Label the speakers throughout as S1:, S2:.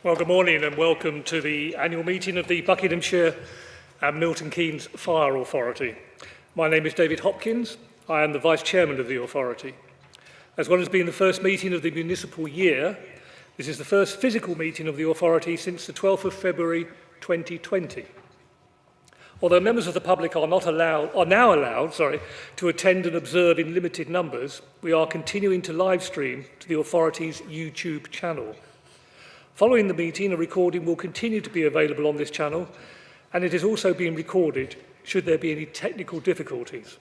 S1: Well, good morning and welcome to the annual meeting of the Buckinghamshire and Milton Keynes Fire Authority. My name is David Hopkins. I am the Vice Chairman of the Authority. As well as being the first meeting of the municipal year, this is the first physical meeting of the Authority since the 12th of February 2020. Although members of the public are now allowed to attend and observe in limited numbers, we are continuing to live stream to the Authority's YouTube channel. Following the meeting, a recording will continue to be available on this channel, and it is also being recorded should there be any technical difficulties.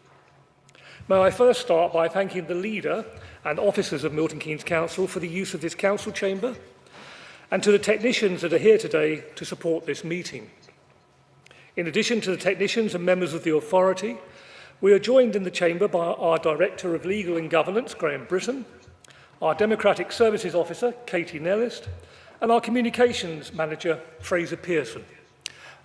S1: May I first start by thanking the leader and officers of Milton Keynes Council for the use of this council chamber, and to the technicians that are here today to support this meeting. In addition to the technicians and members of the Authority, we are joined in the chamber by our Director of Legal and Governance, Graham Britton, our Democratic Services Officer, Katie Nellist, and our Communications Manager, Fraser Pearson.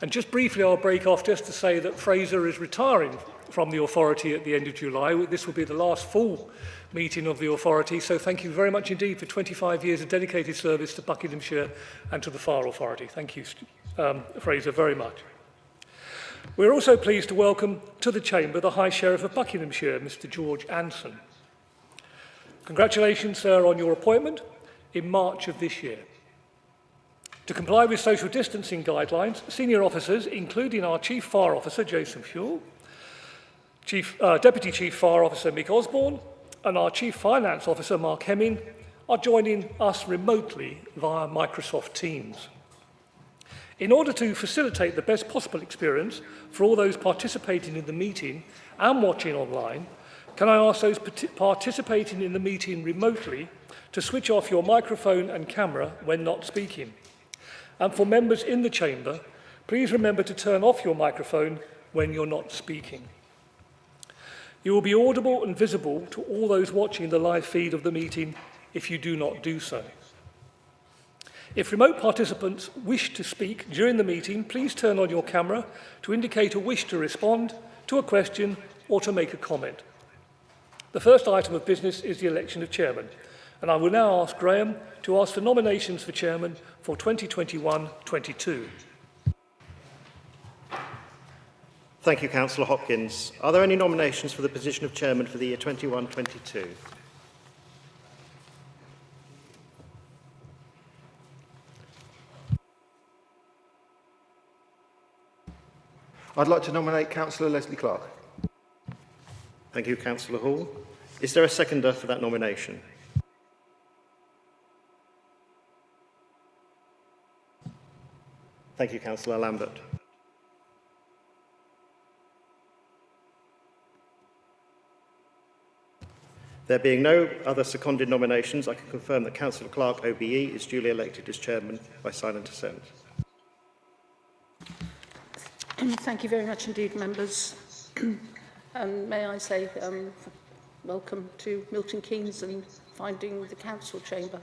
S1: And just briefly, I'll break off just to say that Fraser is retiring from the Authority at the end of July. This will be the last full meeting of the Authority, so thank you very much indeed for 25 years of dedicated service to Buckinghamshire and to the Fire Authority. Thank you, Fraser, very much. We're also pleased to welcome to the Chamber the High Sheriff of Buckinghamshire, Mr. George Anson. Congratulations, sir, on your appointment in March of this year. To comply with social distancing guidelines, senior officers, including our Chief Fire Officer, Jason Fuel, Deputy Chief Fire Officer, Mick Osborne, and our Chief Finance Officer, Mark Hemming, are joining us remotely via Microsoft Teams. In order to facilitate the best possible experience for all those participating in the meeting and watching online, can I ask those participating in the meeting remotely to switch off your microphone and camera when not speaking? And for members in the chamber, please remember to turn off your microphone when you're not speaking. You will be audible and visible to all those watching the live feed of the meeting if you do not do so. If remote participants wish to speak during the meeting, please turn on your camera to indicate a wish to respond to a question or to make a comment. The first item of business is the election of chairman, and I will now ask Graham to ask for nominations for chairman for 2021-22.
S2: Thank you, Councillor Hopkins. Are there any nominations for the position of chairman for the year 21-22?
S3: I'd like to nominate Councillor Leslie Clark.
S2: Thank you, Councillor Hall. Is there a seconder for that nomination? Thank you, Councillor Lambert. There being no other seconded nominations, I can confirm that Councillor Clark, OBE, is duly elected as chairman by silent assent.
S4: Thank you very much indeed, members. And may I say welcome to Milton Keynes and finding the council chamber.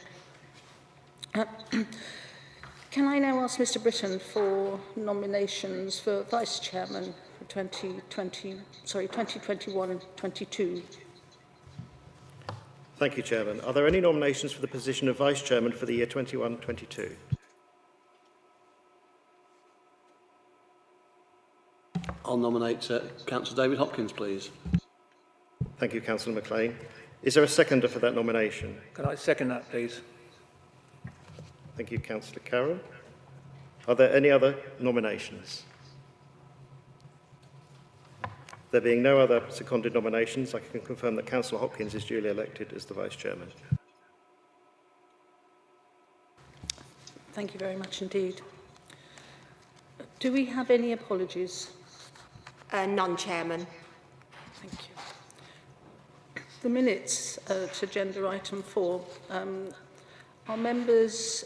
S4: Can I now ask Mr. Britton for nominations for vice chairman for 2021-22?
S2: Thank you, Chairman. Are there any nominations for the position of vice chairman for the year 21-22?
S5: I'll nominate Councillor David Hopkins, please.
S2: Thank you, Councillor McLean. Is there a seconder for that nomination?
S1: Can I second that, please?
S2: Thank you, Councillor Carroll. Are there any other nominations? There being no other seconded nominations, I can confirm that Councillor Hopkins is duly elected as the Vice Chairman.
S4: Thank you very much indeed. Do we have any apologies?
S6: None, Chairman.
S4: Thank you. The minutes to agenda item 4. Are members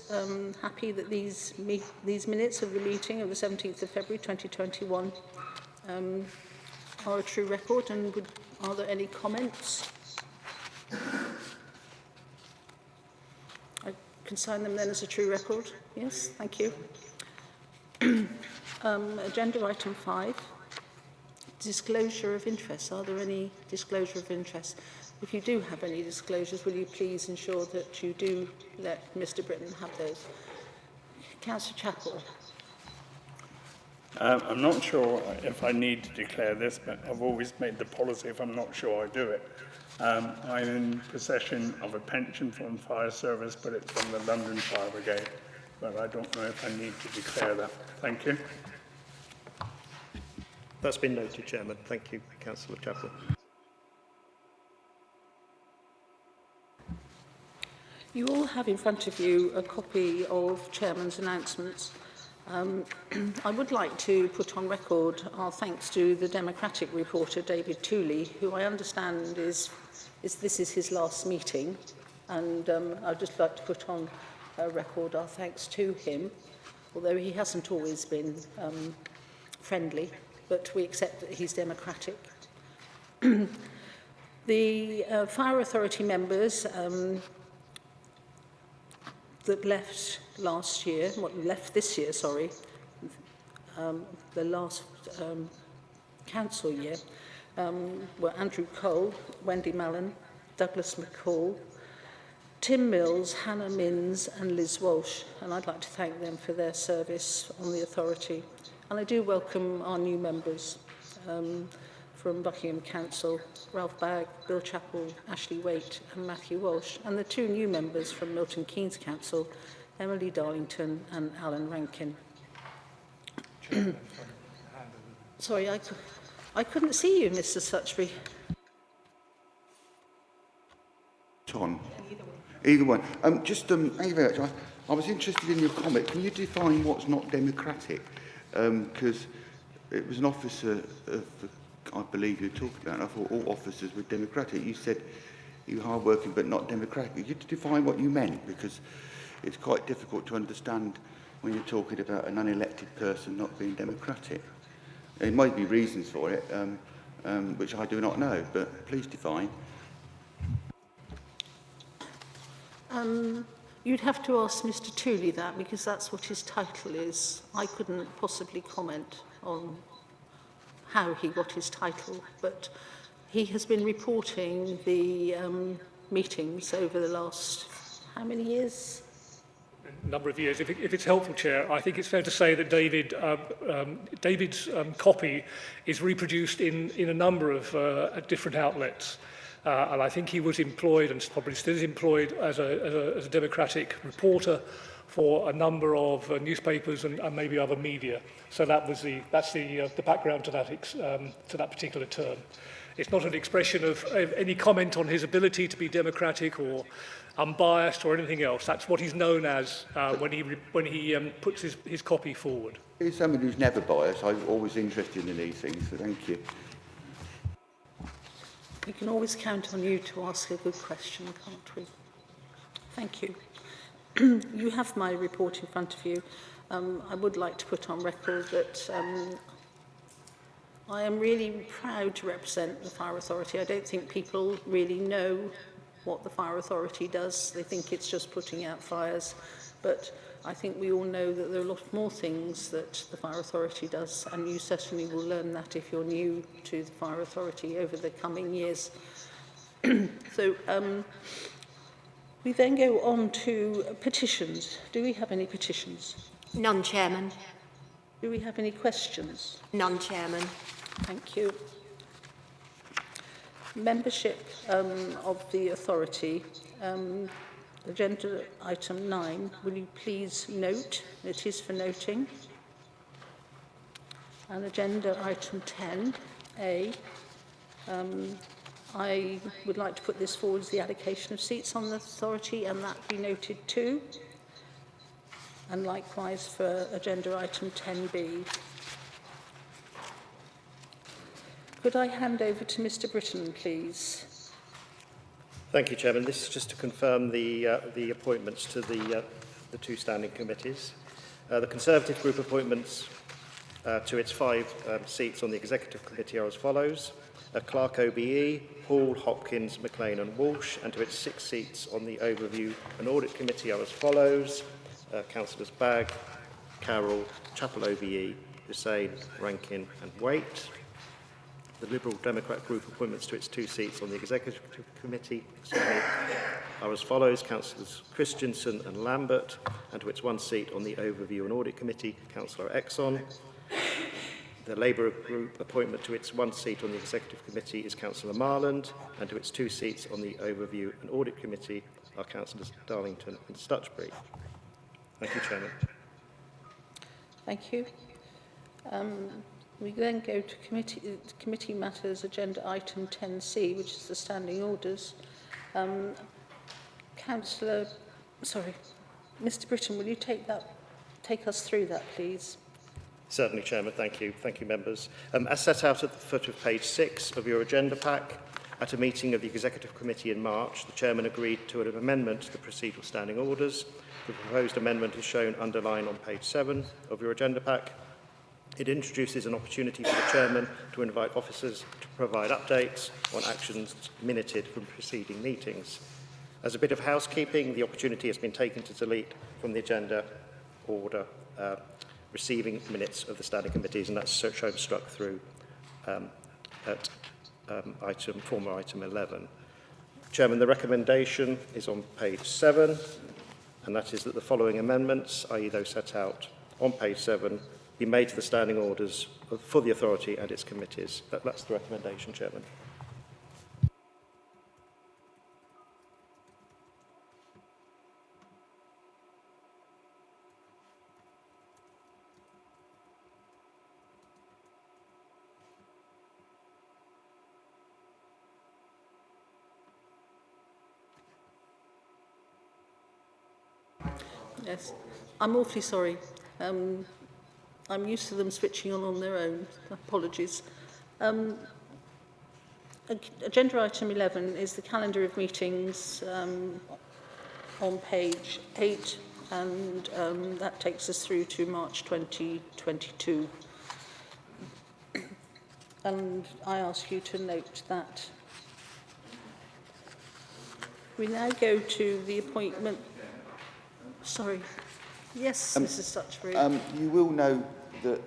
S4: happy that these minutes of the meeting of the 17th of February 2021 are a true record, and are there any comments? can sign them then as a true record. Yes, thank you. Agenda item 5, disclosure of interest. Are there any disclosure of interest? If you do have any disclosures, will you please ensure that you do let Mr Britton have those? Councillor Chappell.
S7: I'm not sure if I need to declare this, but I've always made the policy if I'm not sure I do it. I'm in possession of a pension from fire service, but it's from the London Fire Brigade. But I don't know if I need to declare that. Thank you.
S2: That's been noted, Chairman. Thank you, Councillor Chappell.
S4: You all have in front of you a copy of Chairman's announcements. I would like to put on record our thanks to the Democratic reporter, David Tooley, who I understand this is his last meeting, and I'd just like to put on record our thanks to him, although he hasn't always been friendly, but we accept that he's democratic. The Fire Authority members that left this year, the last council year, were Andrew Cole, Wendy Mallon, Douglas McCall, Tim Mills, Hannah Minns and Liz Walsh, and I'd like to thank them for their service on the authority. And I do welcome our new members from Buckingham Council, Ralph Bagg, Bill Chappell, Ashley Waite and Matthew Walsh, and the 2 new members from Milton Keynes Council, Emily Darlington and Alan Rankin. Sorry, I couldn't see you, Mr Suchbury.
S3: On. Either one. Thank you very much. I was interested in your comment. Can you define what's not democratic? Because it was an officer of, I believe you were talking about, and I thought all officers were democratic. You said you were hard-working but not democratic. Could you define what you meant? Because it's quite difficult to understand when you're talking about an unelected person not being democratic. There might be reasons for it, which I do not know, but please define.
S4: You'd have to ask Mr Tooley that, because that's what his title is. I couldn't possibly comment on how he got his title, but he has been reporting the meetings over the last, how many years?
S1: Number of years. If it's helpful, Chair, I think it's fair to say that David's copy is reproduced in a number of different outlets. And I think he was employed, and probably still is employed, as a Democratic reporter for a number of newspapers and maybe other media. So that's the background to that particular term. It's not an expression of any comment on his ability to be democratic or unbiased or anything else. That's what he's known as when he puts his copy forward.
S3: He's somebody who's never biased. I'm always interested in these things, so thank you.
S4: We can always count on you to ask a good question, can't we? Thank you. You have my report in front of you. I would like to put on record that I am really proud to represent the Fire Authority. I don't think people really know what the Fire Authority does. They think it's just putting out fires. But I think we all know that there are a lot more things that the Fire Authority does, and you certainly will learn that if you're new to the Fire Authority over the coming years. So we then go on to petitions. Do we have any petitions?
S6: None, Chairman.
S4: Do we have any questions?
S6: None, Chairman.
S4: Thank you. Membership of the authority. Agenda item 9, will you please note? It is for noting. And agenda item 10A, I would like to put this forward as the allocation of seats on the authority, and that be noted too. And likewise for agenda item 10B. Could I hand over to Mr Britton, please?
S2: Thank you, Chairman. This is just to confirm the appointments to the 2 standing committees. The Conservative Group appointments to its 5 seats on the Executive Committee are as follows. Clerk OBE, Hall, Hopkins, McLean and Walsh, and to its 6 seats on the Overview and Audit Committee are as follows. Councillors Bagg, Carroll, Chapel OBE, Hussain, Rankin and Waite. The Liberal Democrat Group appointments to its 2 seats on the Executive Committee are as follows. Councillors Christensen and Lambert, and to its 1 seat on the Overview and Audit Committee, Councillor Exon. The Labour Group appointment to its 1 seat on the Executive Committee is Councillor Marland, and to its 2 seats on the Overview and Audit Committee are Councillors Darlington and Stutchbury. Thank you, Chairman.
S4: Thank you. We then go to committee matters, agenda item 10C, which is the standing orders. Mr. Britton, will you take us through that, please?
S2: Certainly, Chairman. Thank you. Thank you, members. As set out at the foot of page 6 of your agenda pack, at a meeting of the Executive Committee in March, the Chairman agreed to an amendment to the procedural standing orders. The proposed amendment is shown underlined on page 7 of your agenda pack. It introduces an opportunity for the Chairman to invite officers to provide updates on actions minuted from preceding meetings. As a bit of housekeeping, the opportunity has been taken to delete from the agenda order receiving minutes of the standing committees, and that's shown struck through at former item 11. Chairman, the recommendation is on page 7, and that is that the following amendments, i.e. those set out on page 7, be made to the standing orders for the authority and its committees. That's the recommendation, Chairman.
S4: Yes, I'm awfully sorry. I'm used to them switching on their own. Apologies. Agenda item 11 is the calendar of meetings on page 8, and that takes us through to March 2022. And I ask you to note that. We now go to the appointment. Sorry. Yes, Mrs. Stutchbury.
S3: You will know that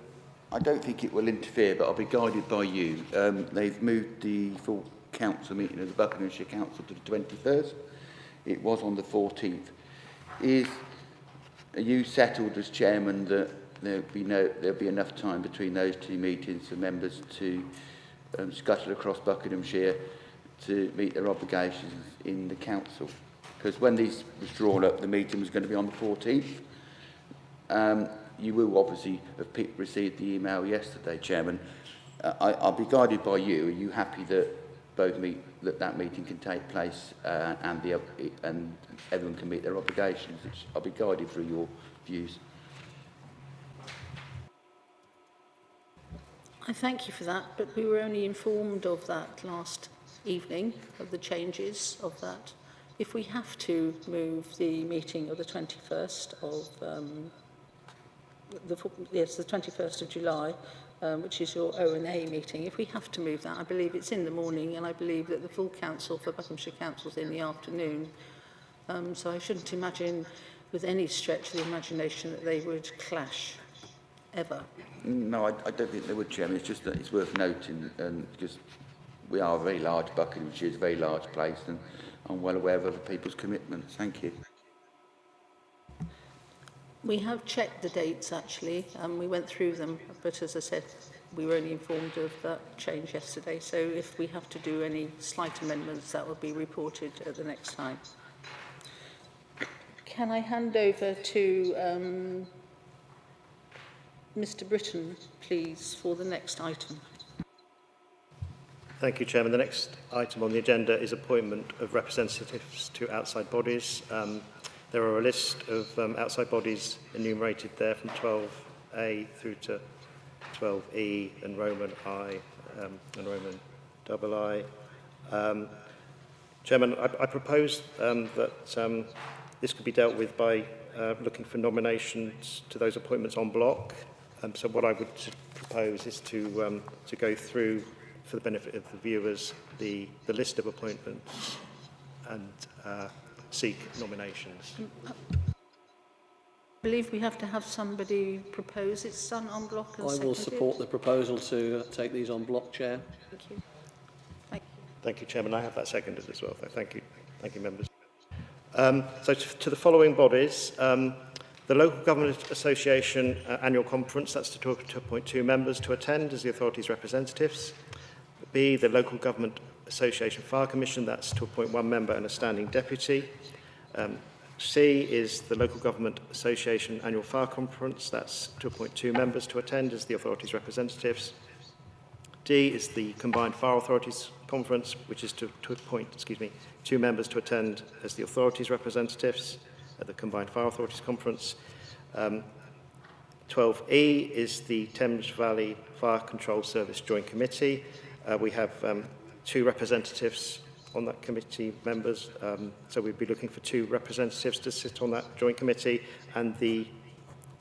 S3: I don't think it will interfere, but I'll be guided by you. They've moved the full council meeting of the Buckinghamshire Council to the 21st. It was on the 14th. Are you settled as chairman that there'll be enough time between those 2 meetings for members to scuttle across Buckinghamshire to meet their obligations in the council? Because when these was drawn up, the meeting was going to be on the 14th. You will obviously have received the email yesterday, Chairman. I'll be guided by you. Are you happy that that meeting can take place and everyone can meet their obligations? I'll be guided through your views.
S4: I thank you for that, but we were only informed of that last evening, of the changes of that. If we have to move the meeting of the 21st of the 21st of July, which is your O&A meeting, if we have to move that, I believe it's in the morning, and I believe that the full council for Buckinghamshire Council is in the afternoon. So I shouldn't imagine, with any stretch of the imagination, that they would clash, ever.
S3: No, I don't think they would, Chairman. It's just that it's worth noting, because we are a very large, Buckinghamshire is a very large place, and I'm well aware of other people's commitments. Thank you.
S4: We have checked the dates, actually, and we went through them, but as I said, we were only informed of that change yesterday, so if we have to do any slight amendments, that will be reported at the next time. Can I hand over to Mr. Britton, please, for the next item?
S2: Thank you, Chairman. The next item on the agenda is appointment of representatives to outside bodies. There are a list of outside bodies enumerated there from 12A through to 12E and Roman I and Roman II. Chairman, I propose that this could be dealt with by looking for nominations to those appointments en bloc. So what I would propose is to go through for the benefit of the viewers, the list of appointments and seek nominations.
S4: I believe we have to have somebody propose it done en bloc and
S5: I will
S4: seconded.
S5: support the proposal to take these on block, Chair.
S4: Thank you. Thank
S2: Thank you, Chairman. I have that seconded as well. Thank you. Thank you, members. So to the following bodies, the Local Government Association Annual Conference, that's to appoint 2 members to attend as the authority's representatives. B, the Local Government Association Fire Commission, that's to appoint 1 member and a standing deputy. C is the Local Government Association Annual Fire Conference, that's to appoint 2 members to attend as the authority's representatives. D is the Combined Fire Authorities Conference, which is to appoint, 2 members to attend as the authorities' representatives at the Combined Fire Authorities Conference. 12E is the Thames Valley Fire Control Service Joint Committee. We have 2 representatives on that committee, members, so we'd be looking for 2 representatives to sit on that joint committee, and the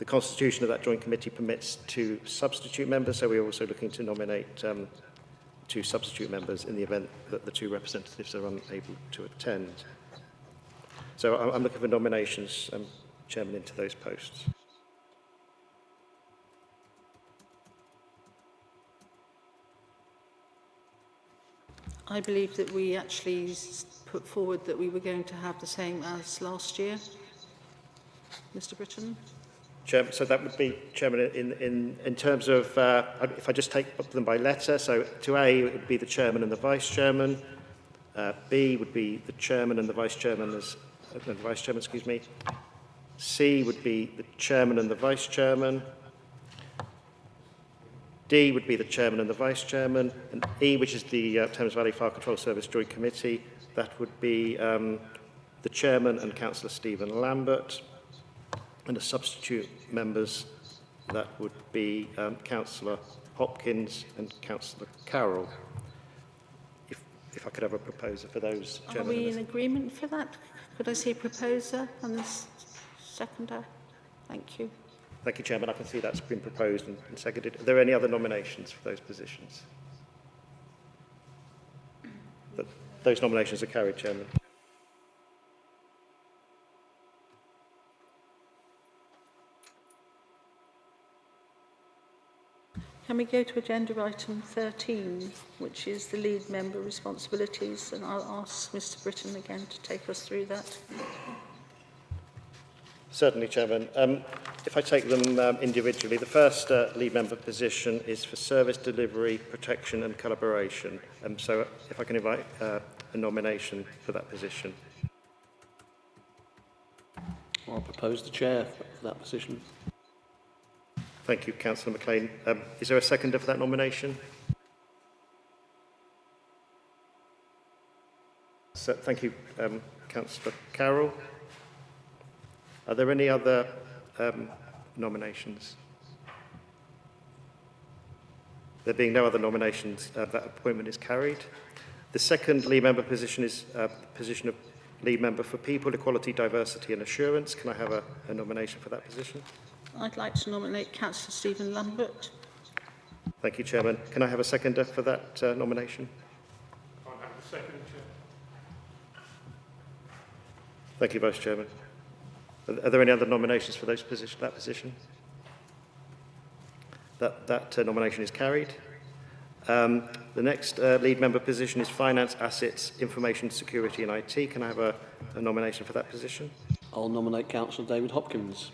S2: constitution of that joint committee permits 2 substitute members, so we're also looking to nominate 2 substitute members in the event that the 2 representatives are unable to attend. So I'm looking for nominations, Chairman, into those posts.
S4: I believe that we actually put forward that we were going to have the same as last year. Mr. Britton?
S2: Chairman, so that would be, Chairman, in terms of, if I just take them by letter, so to A, it would be the Chairman and the Vice Chairman. B would be the Chairman and the Vice Chairman C would be the Chairman and the Vice Chairman. D would be the Chairman and the Vice Chairman. And E, which is the Thames Valley Fire Control Service Joint Committee, that would be the Chairman and Councillor Stephen Lambert. And the substitute members, that would be Councillor Hopkins and Councillor Carroll. If I could have a proposer for those,
S4: Are
S2: Chairman.
S4: we in agreement for that? Could I see a proposer and a seconder? Thank you.
S2: Thank you, Chairman. I can see that's been proposed and seconded. Are there any other nominations for those positions? Those nominations are carried, Chairman.
S4: Can we go to agenda item 13, which is the lead member responsibilities, and I'll ask Mr. Britton again to take us through that.
S2: Certainly, Chairman. If I take them individually, the first lead member position is for service delivery, protection and collaboration. So if I can invite a nomination for that position.
S5: I'll propose the Chair for that position.
S2: Thank you, Councillor McLean. Is there a seconder for that nomination? So, thank you, Councillor Carroll. Are there any other nominations? There being no other nominations, that appointment is carried. The second lead member position is the position of lead member for People, Equality, Diversity and Assurance. Can I have a nomination for that position?
S4: I'd like to nominate Councillor Stephen Lambert.
S2: Thank you, Chairman. Can I have a seconder for that nomination?
S1: I have the second, Chair.
S2: Thank you, Vice Chairman. Are there any other nominations for that position? That nomination is carried. The next lead member position is Finance, Assets, Information Security and IT. Can I have a nomination for that position?
S5: I'll nominate Councillor David Hopkins.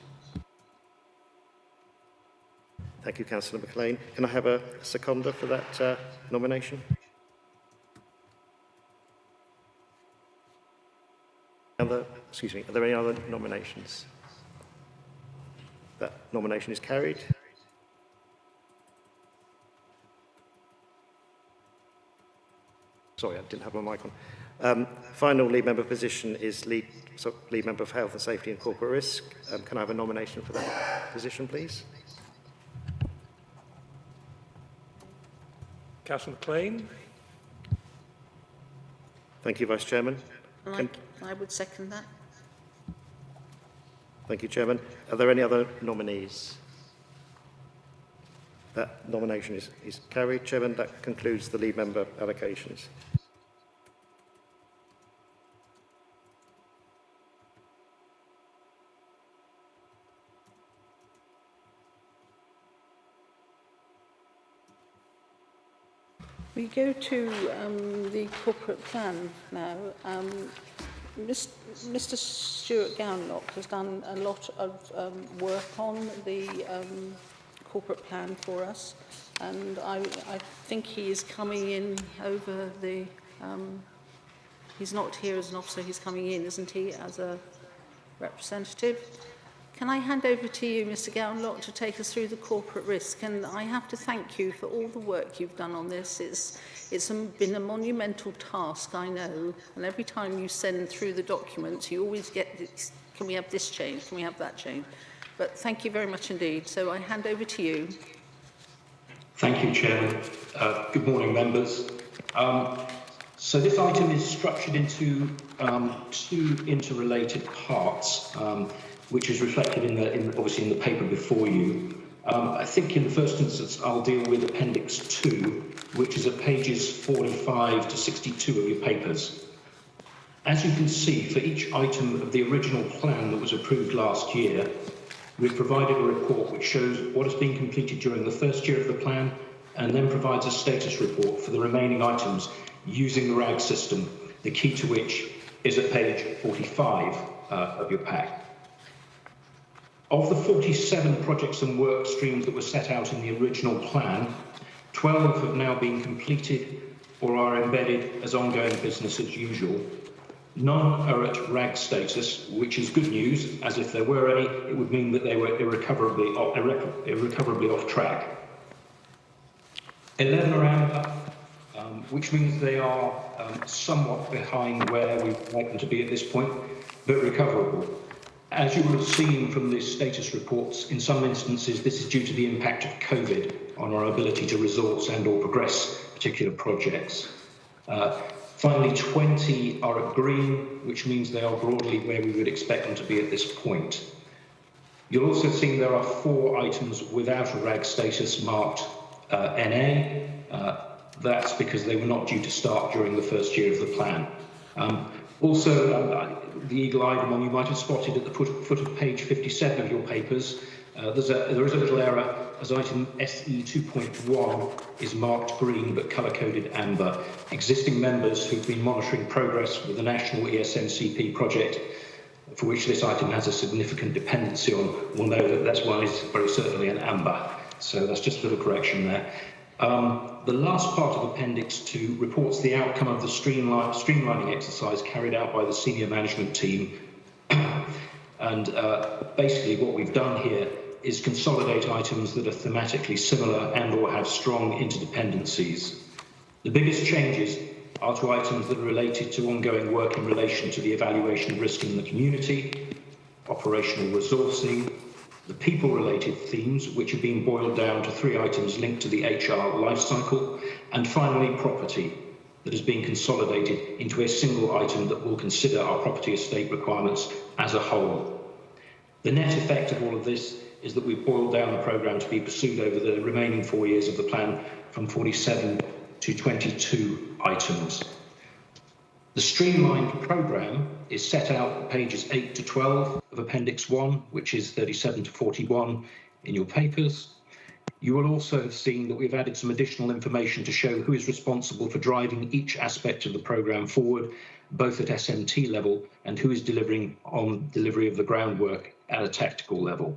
S2: Thank you, Councillor McLean. Can I have a seconder for that nomination? Are there any other nominations? That nomination is carried. Sorry, I didn't have my mic on. Final lead member position is lead member of Health and Safety and Corporate Risk. Can I have a nomination for that position, please?
S1: Councillor McLean.
S2: Thank you, Vice Chairman.
S4: I would second that.
S2: Thank you, Chairman. Are there any other nominees? That nomination is carried. Chairman, that concludes the lead member allocations.
S4: We go to the corporate plan now. Mr. Stuart Gownlock has done a lot of work on the corporate plan for us, and I think he is coming in over the... he's not here as an officer, he's coming in, isn't he, as a representative? Can I hand over to you, Mr. Gownlock, to take us through the corporate risk? And I have to thank you for all the work you've done on this. It's been a monumental task, I know. And every time you send through the documents, you always get this, can we have this change? Can we have that change? But thank you very much indeed. So I hand over to you.
S8: Thank you, Chairman. Good morning, members. So this item is structured into two interrelated parts, which is reflected obviously in the paper before you. I think in the first instance, I'll deal with Appendix 2, which is at pages 45 to 62 of your papers. As you can see, for each item of the original plan that was approved last year, we've provided a report which shows what has been completed during the first year of the plan, and then provides a status report for the remaining items using the RAG system, the key to which is at page 45 of your pack. Of the 47 projects and work streams that were set out in the original plan, 12 have now been completed or are embedded as ongoing business as usual. None are at RAG status, which is good news, as if there were any, it would mean that they were irrecoverably off track. 11 are amber, which means they are somewhat behind where we would like them to be at this point, but recoverable. As you will have seen from the status reports, in some instances this is due to the impact of COVID on our ability to resource and or progress particular projects. Finally, 20 are at green, which means they are broadly where we would expect them to be at this point. You'll also see there are 4 items without a RAG status marked NA. That's because they were not due to start during the first year of the plan. The eagle-eyed one you might have spotted at the foot of page 57 of your papers. There is a little error, as item SE 2.1 is marked green but colour-coded amber. Existing members who've been monitoring progress with the national ESNCP project, for which this item has a significant dependency on, will know that that's one is very certainly an amber. So that's just a little correction there. The last part of Appendix 2 reports the outcome of the streamlining exercise carried out by the senior management team. And basically what we've done here is consolidate items that are thematically similar and or have strong interdependencies. The biggest changes are to items that are related to ongoing work in relation to the evaluation of risk in the community, operational resourcing, the people-related themes, which have been boiled down to 3 items linked to the HR lifecycle, and finally property, that has been consolidated into a single item that will consider our property estate requirements as a whole. The net effect of all of this is that we've boiled down the programme to be pursued over the remaining 4 years of the plan from 47 to 22 items. The streamlined programme is set out at pages 8 to 12 of Appendix 1, which is 37 to 41 in your papers. You will also have seen that we've added some additional information to show who is responsible for driving each aspect of the programme forward, both at SMT level and who is delivering on delivery of the groundwork at a tactical level.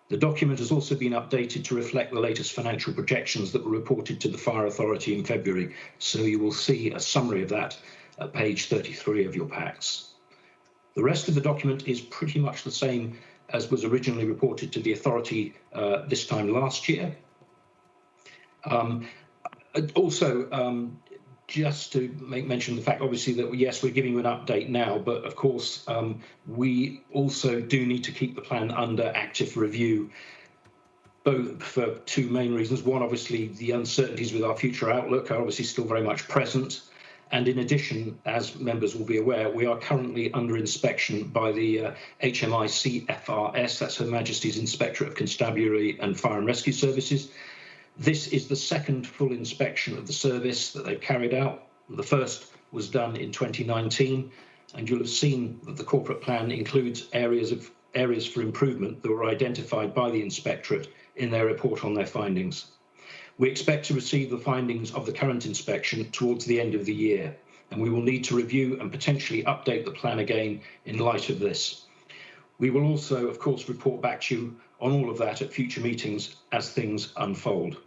S8: The document has also been updated to reflect the latest financial projections that were reported to the Fire Authority in February, so you will see a summary of that at page 33 of your packs. The rest of the document is pretty much the same as was originally reported to the authority this time last year. Just to make mention of the fact, obviously, that yes, we're giving you an update now, but of course, we also do need to keep the plan under active review, both for 2 main reasons. One, obviously, the uncertainties with our future outlook are obviously still very much present. And in addition, as members will be aware, we are currently under inspection by the HMIC FRS, that's Her Majesty's Inspectorate of Constabulary and Fire and Rescue Services. This is the second full inspection of the service that they've carried out. The first was done in 2019, and you'll have seen that the corporate plan includes areas for improvement that were identified by the inspectorate in their report on their findings. We expect to receive the findings of the current inspection towards the end of the year, and we will need to review and potentially update the plan again in light of this. We will also, of course, report back to you on all of that at future meetings as things unfold.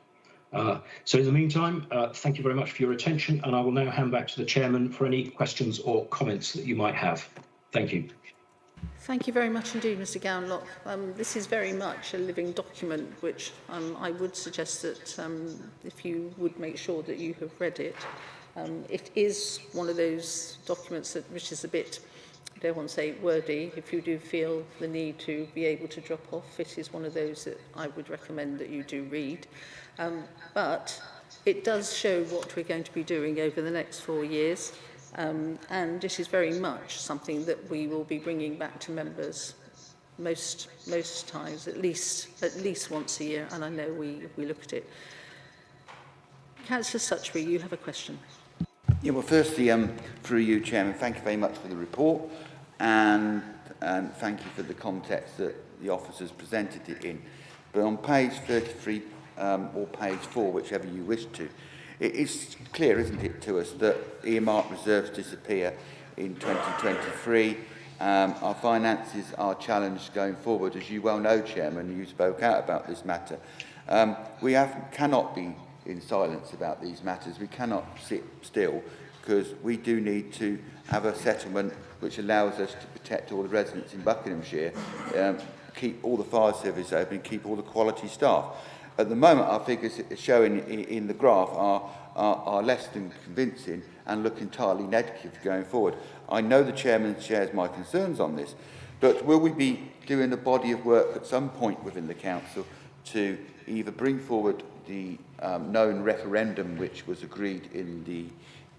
S8: So in the meantime, thank you very much for your attention, and I will now hand back to the Chairman for any questions or comments that you might have. Thank you.
S4: Thank you very much indeed, Mr Gownlock. This is very much a living document, which I would suggest that if you would make sure that you have read it. It is one of those documents which is a bit, I don't want to say wordy. If you do feel the need to be able to drop off, it is one of those that I would recommend that you do read. But it does show what we're going to be doing over the next 4 years. And it is very much something that we will be bringing back to members most times, at least once a year, and I know we look at it. Councillor Suchbury, you have a question.
S3: Yeah, well, firstly, through you, Chairman, thank you very much for the report, and thank you for the context that the officers presented it in. But on page 33 or page 4, whichever you wish to, it is clear, isn't it, to us that earmark reserves disappear in 2023. Our finances are challenged going forward. As you well know, Chairman, you spoke out about this matter. We cannot be in silence about these matters. We cannot sit still, because we do need to have a settlement which allows us to protect all the residents in Buckinghamshire, keep all the fire service open, keep all the quality staff. At the moment, our figures showing in the graph are less than convincing and look entirely negative going forward. I know the Chairman shares my concerns on this, but will we be doing a body of work at some point within the Council to either bring forward the known referendum which was agreed in the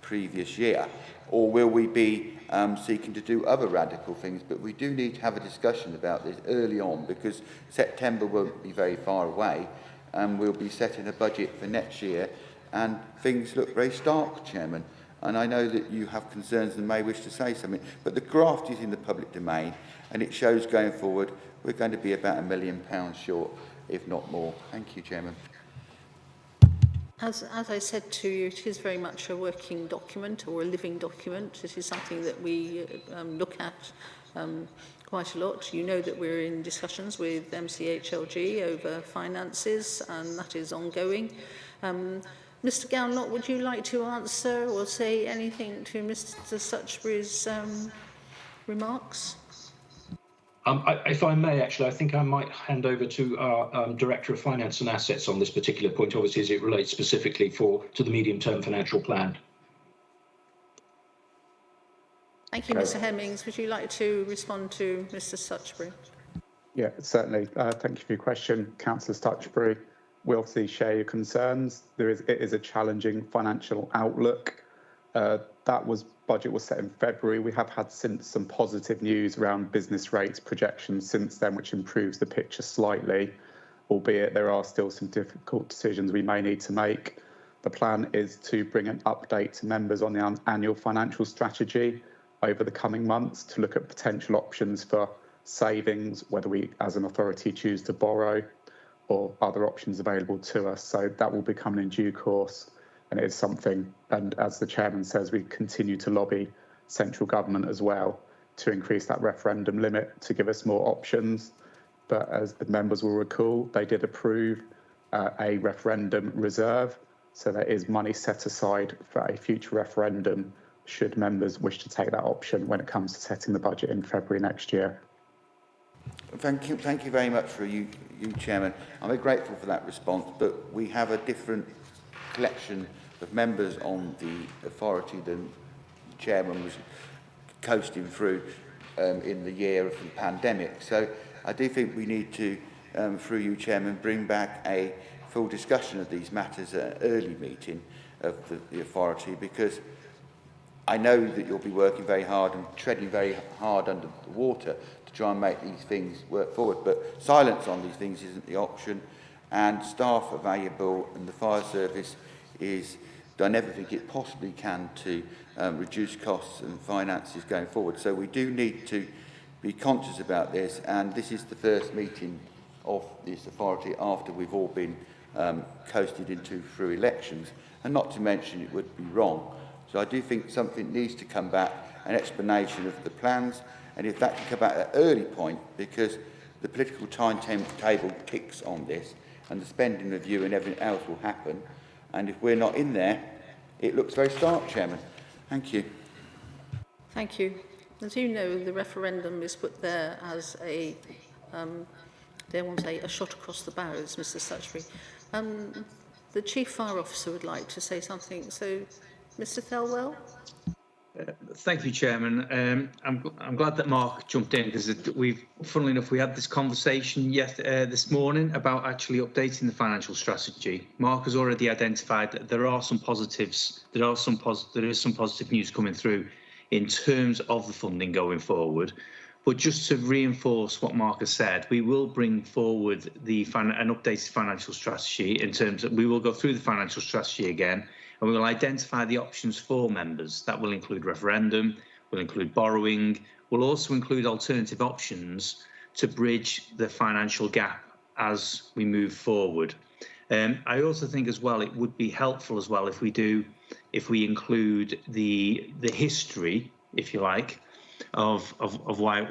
S3: previous year, or will we be seeking to do other radical things? But we do need to have a discussion about this early on, because September won't be very far away, and we'll be setting a budget for next year, and things look very stark, Chairman. And I know that you have concerns and may wish to say something, but the graft is in the public domain, and it shows going forward we're going to be about £1 million short, if not more. Thank you, Chairman.
S4: As I said to you, it is very much a working document or a living document. It is something that we look at quite a lot. You know that we're in discussions with MCHLG over finances, and that is ongoing. Mr Gownlock, would you like to answer or say anything to Mr Suchbury's remarks?
S8: If I may, actually, I think I might hand over to our Director of Finance and Assets on this particular point, obviously, as it relates specifically to the medium-term financial plan.
S4: Thank you, Mr Hemmings. Would you like to respond to Mr Suchbury?
S9: Yeah, certainly. Thank you for your question, Councillor Suchbury. We obviously share your concerns. It is a challenging financial outlook. Budget was set in February. We have had since some positive news around business rates projections since then, which improves the picture slightly, albeit there are still some difficult decisions we may need to make. The plan is to bring an update to members on the annual financial strategy over the coming months to look at potential options for savings, whether we as an authority choose to borrow or other options available to us. So that will be coming in due course. And it is something, and as the Chairman says, we continue to lobby central government as well to increase that referendum limit to give us more options. But as the members will recall, they did approve a referendum reserve. So there is money set aside for a future referendum should members wish to take that option when it comes to setting the budget in February next year.
S3: Thank you very much for you, Chairman. I'm very grateful for that response, but we have a different collection of members on the authority than the Chairman was coasting through in the year of the pandemic. So I do think we need to, through you, Chairman, bring back a full discussion of these matters at an early meeting of the authority, because I know that you'll be working very hard and treading very hard under the water to try and make these things work forward. But silence on these things isn't the option. and staff are valuable, and the fire service is done everything it possibly can to reduce costs and finances going forward. So we do need to be conscious about this, and this is the first meeting of this authority after we've all been coasted into through elections, and not to mention it would be wrong. So I do think something needs to come back, an explanation of the plans, and if that can come back at an early point, because the political timetable ticks on this, and the spending review and everything else will happen, and if we're not in there, it looks very stark, Chairman. Thank you.
S4: Thank you. As you know, the referendum is put there as a, dare one say, a shot across the bow, as Mr. Stutchbury. The Chief Fire Officer would like to say something. So, Mr. Thelwell?
S10: Thank you, Chairman. I'm glad that Mark jumped in, because funnily enough, we had this conversation this morning about actually updating the financial strategy. Mark has already identified that there are some positives. There is some positive news coming through in terms of the funding going forward. But just to reinforce what Mark has said, we will bring forward an updated financial strategy in terms of, we will go through the financial strategy again, and we will identify the options for members. That will include referendum, will include borrowing, will also include alternative options to bridge the financial gap as we move forward. I also think as well, it would be helpful as well if we include the history, if you like, of why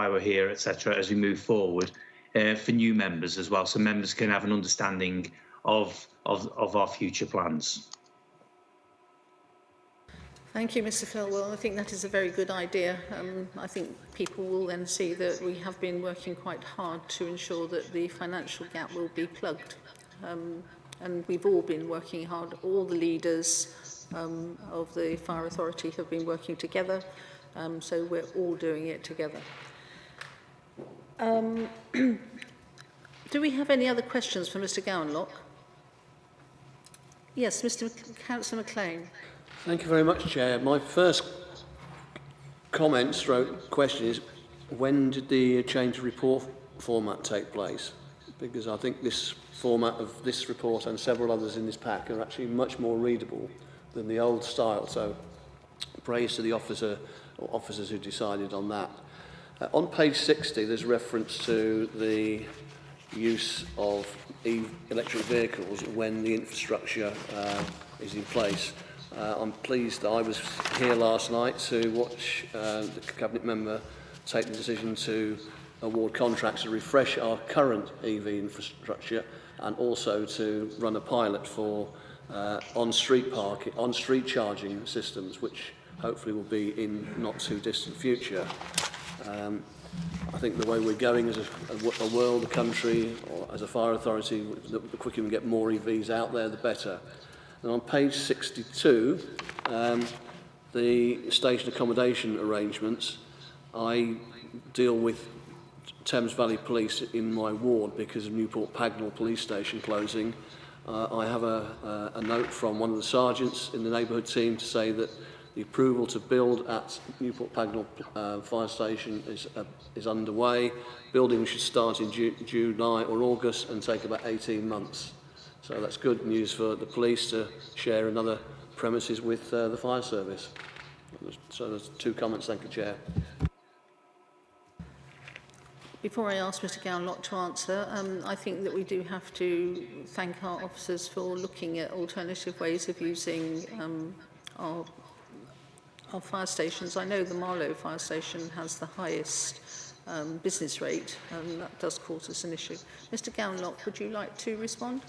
S10: we're here, etc., as we move forward for new members as well, so members can have an understanding of our future plans.
S4: Thank you, Mr. Thelwell. I think that is a very good idea. I think people will then see that we have been working quite hard to ensure that the financial gap will be plugged. And we've all been working hard. All the leaders of the Fire Authority have been working together. So we're all doing it together. Do we have any other questions for Mr. Gowanlock? Yes, Councillor McLean.
S5: Thank you very much, Chair. My first question is, when did the change of report format take place? Because I think this format of this report and several others in this pack are actually much more readable than the old style. So praise to the officers who decided on that. On page 60, there's reference to the use of electric vehicles when the infrastructure is in place. I'm pleased that I was here last night to watch the Cabinet member take the decision to award contracts to refresh our current EV infrastructure, and also to run a pilot for on-street charging systems, which hopefully will be in not too distant future. I think the way we're going as a world, a country, or as a fire authority, the quicker we get more EVs out there, the better. And on page 62, the station accommodation arrangements, I deal with Thames Valley Police in my ward because of Newport Pagnell Police Station closing. I have a note from one of the sergeants in the neighbourhood team to say that the approval to build at Newport Pagnell Fire Station is underway. Building should start in July or August and take about 18 months. So that's good news for the police to share another premises with the fire service. So there's two comments. Thank you, Chair.
S4: Before I ask Mr. Gowanlock to answer, I think that we do have to thank our officers for looking at alternative ways of using our fire stations. I know the Marlow fire station has the highest business rate, and that does cause us an issue. Mr. Gowanlock, would you like to respond?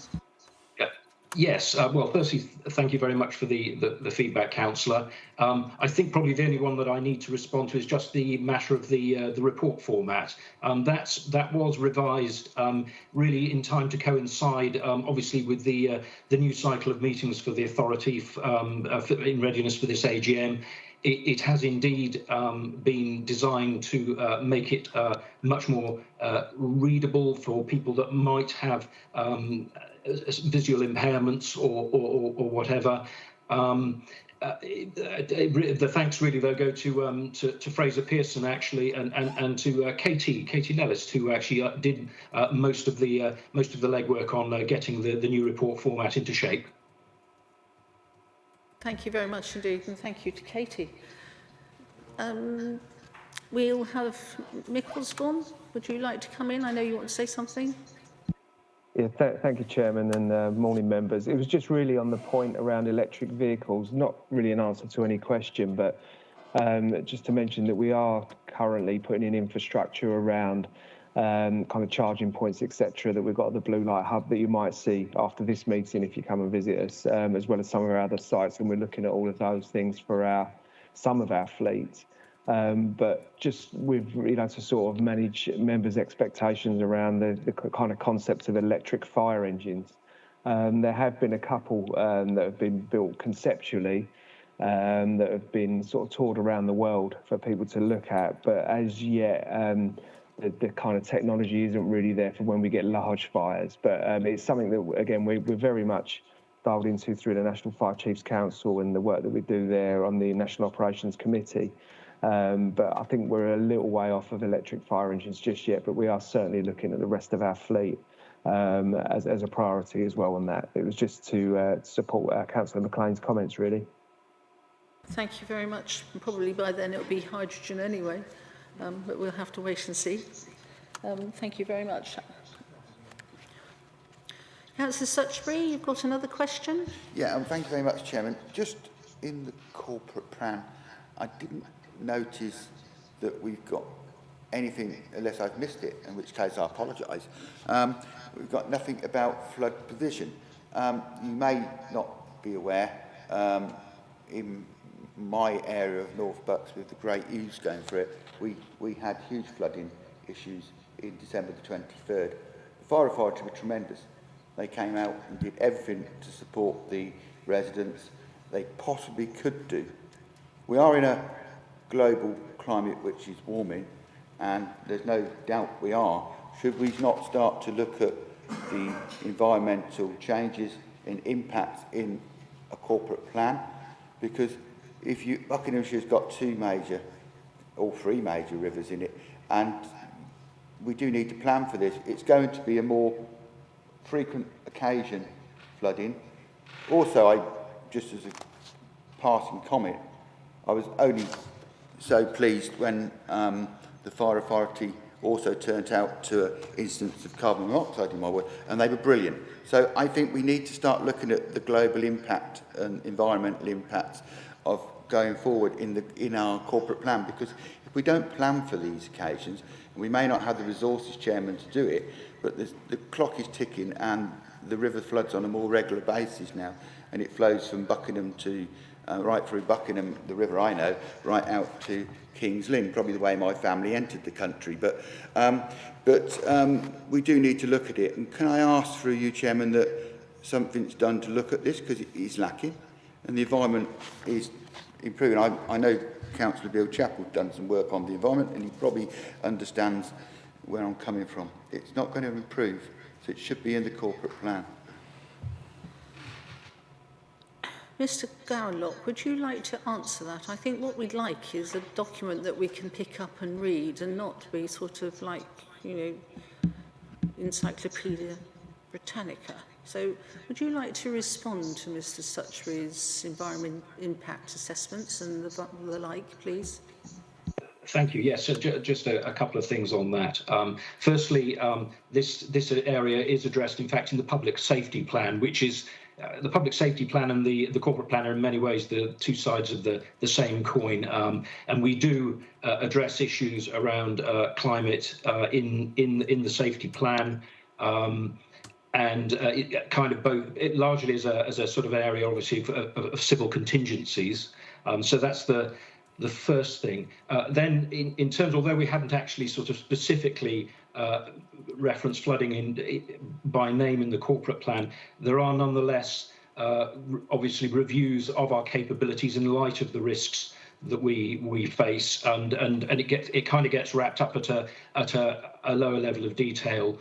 S8: Yes. Well, firstly, thank you very much for the feedback, Councillor. I think probably the only one that I need to respond to is just the matter of the report format. That was revised really in time to coincide, obviously, with the new cycle of meetings for the authority in readiness for this AGM. It has indeed been designed to make it much more readable for people that might have visual impairments or whatever. The thanks really though go to Fraser Pearson actually and to Katie Nellis, who actually did most of the legwork on getting the new report format into shape.
S4: Thank you very much indeed, and thank you to Katie. We'll have Mick Osborne. Would you like to come in? I know you want to say something.
S11: Yeah, thank you, Chairman, and morning, members. It was just really on the point around electric vehicles, not really an answer to any question, but just to mention that we are currently putting in infrastructure around kind of charging points, etc., that we've got at the Blue Light Hub that you might see after this meeting if you come and visit us, as well as some of our other sites, and we're looking at all of those things for some of our fleet. But just with, to sort of manage members' expectations around the kind of concept of electric fire engines. There have been a couple that have been built conceptually that have been sort of toured around the world for people to look at. But as yet, the kind of technology isn't really there for when we get large fires. But it's something that, again, we're very much dialed into through the National Fire Chiefs Council and the work that we do there on the National Operations Committee. But I think we're a little way off of electric fire engines just yet, but we are certainly looking at the rest of our fleet as a priority as well on that. It was just to support Councillor McLean's comments, really.
S4: Thank you very much. And probably by then it'll be hydrogen anyway, but we'll have to wait and see. Thank you very much. Councillor Suchbury, you've got another question?
S3: Yeah, thank you very much, Chairman. Just in the corporate plan, I didn't notice that we've got anything, unless I've missed it, in which case I apologise. We've got nothing about flood provision. You may not be aware, in my area of North Bucks with the Great Ouse going for it, we had huge flooding issues in December the 23rd. The fire authority were tremendous. They came out and did everything to support the residents they possibly could do. We are in a global climate which is warming, and there's no doubt we are. Should we not start to look at the environmental changes and impacts in a corporate plan? Because if Buckinghamshire's got three major rivers in it, and we do need to plan for this. It's going to be a more frequent occasion, flooding. Also, just as a passing comment, I was only so pleased when the fire authority also turned out to an instance of carbon monoxide in my ward, and they were brilliant. So I think we need to start looking at the global impact and environmental impacts of going forward in our corporate plan, because if we don't plan for these occasions, and we may not have the resources, Chairman, to do it, but the clock is ticking and the river floods on a more regular basis now, and it flows from Buckingham to right through Buckingham, the river I know, right out to King's Lynn, probably the way my family entered the country. But we do need to look at it. And can I ask through you, Chairman, that something's done to look at this, because it is lacking, and the environment is improving. I know Councillor Bill Chappell's done some work on the environment, and he probably understands where I'm coming from. It's not going to improve, so it should be in the corporate plan.
S4: Mr. Gowanlock, would you like to answer that? I think what we'd like is a document that we can pick up and read, and not be sort of like, Encyclopedia Britannica. So would you like to respond to Mr. Suchbury's environment impact assessments and the like, please?
S8: Thank you. Yes, so just a couple of things on that. Firstly, this area is addressed, in fact, in the public safety plan, which is the public safety plan and the corporate plan are in many ways the two sides of the same coin. And we do address issues around climate in the safety plan. And it kind of both, it largely as a sort of area, obviously, of civil contingencies. So that's the first thing. Then in terms, although we haven't actually sort of specifically referenced flooding by name in the corporate plan, there are nonetheless obviously reviews of our capabilities in light of the risks that we face, and it kind of gets wrapped up at a lower level of detail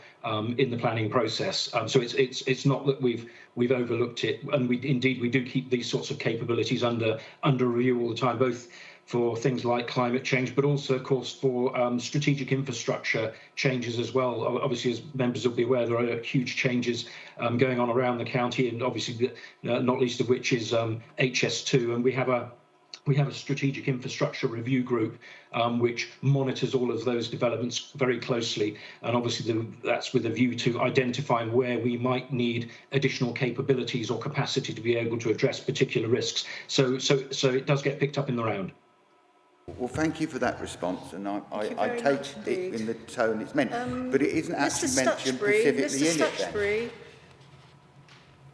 S8: in the planning process. So it's not that we've overlooked it, and we do keep these sorts of capabilities under review all the time, both for things like climate change, but also, of course, for strategic infrastructure changes as well. Obviously, as members will be aware, there are huge changes going on around the county, and obviously, not least of which is HS2, and we have a strategic infrastructure review group which monitors all of those developments very closely, and obviously that's with a view to identifying where we might need additional capabilities or capacity to be able to address particular risks. So it does get picked up in the round.
S3: Well, thank you for that response, and I take it in the tone it's meant, but it isn't actually mentioned specifically in it then.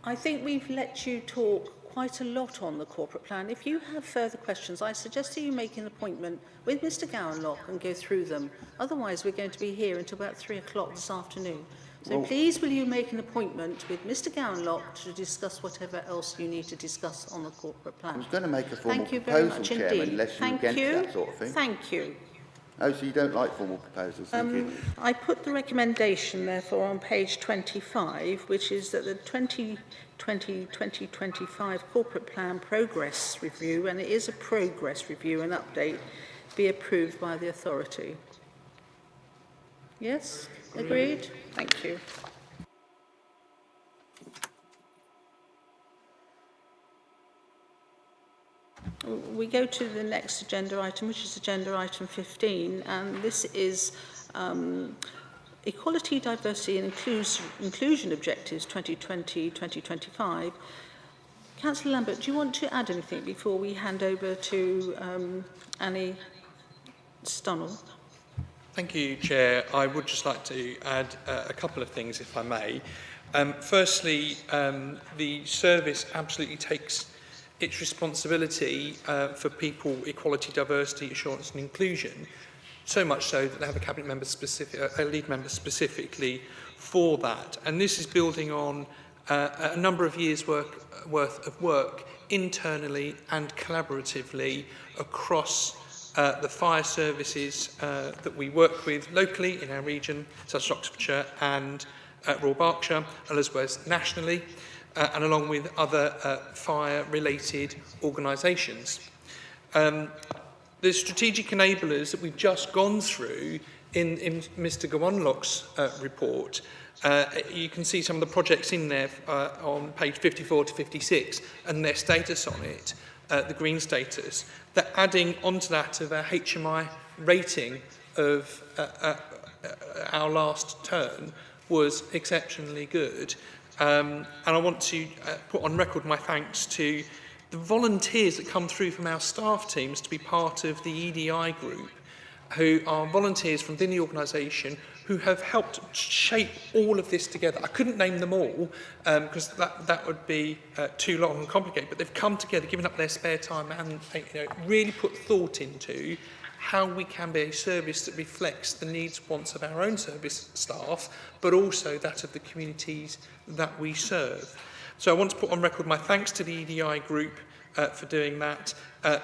S4: I think we've let you talk quite a lot on the corporate plan. If you have further questions, I suggest that you make an appointment with Mr. Gowanlock and go through them. Otherwise, we're going to be here until about 3 o'clock this afternoon. So please, will you make an appointment with Mr. Gowanlock to discuss whatever else you need to discuss on the corporate plan.
S3: I was going to make a formal
S4: Thank you very
S3: proposal,
S4: much
S3: Chairman,
S4: indeed.
S3: unless you're against that sort of thing.
S4: Thank you.
S3: Oh, so you don't like formal proposals, thank you.
S4: I put the recommendation, therefore, on page 25, which is that the 2020-2025 corporate plan progress review, and it is a progress review and update, be approved by the authority. Yes? Agreed? Thank you. We go to the next agenda item, which is agenda item 15, and this is Equality, Diversity and Inclusion Objectives 2020-2025. Councillor Lambert, do you want to add anything before we hand over to Annie Stunnell?
S12: Thank you, Chair. I would just like to add a couple of things, if I may. Firstly, the service absolutely takes its responsibility for people, equality, diversity, assurance and inclusion, so much so that they have a cabinet member a lead member specifically for that. And this is building on a number of years' worth of work internally and collaboratively across the fire services that we work with locally in our region, such as Oxfordshire and Royal Berkshire, as well as nationally, and along with other fire-related organisations. The strategic enablers that we've just gone through in Mr. Gowanlock's report, you can see some of the projects in there on page 54 to 56 and their status on it, the green status. That adding onto that of our HMI rating of our last term was exceptionally good. And I want to put on record my thanks to the volunteers that come through from our staff teams to be part of the EDI group, who are volunteers from within the organisation who have helped shape all of this together. I couldn't name them all because that would be too long and complicated, but they've come together, given up their spare time and really put thought into how we can be a service that reflects the needs, wants of our own service staff, but also that of the communities that we serve. So I want to put on record my thanks to the EDI group for doing that,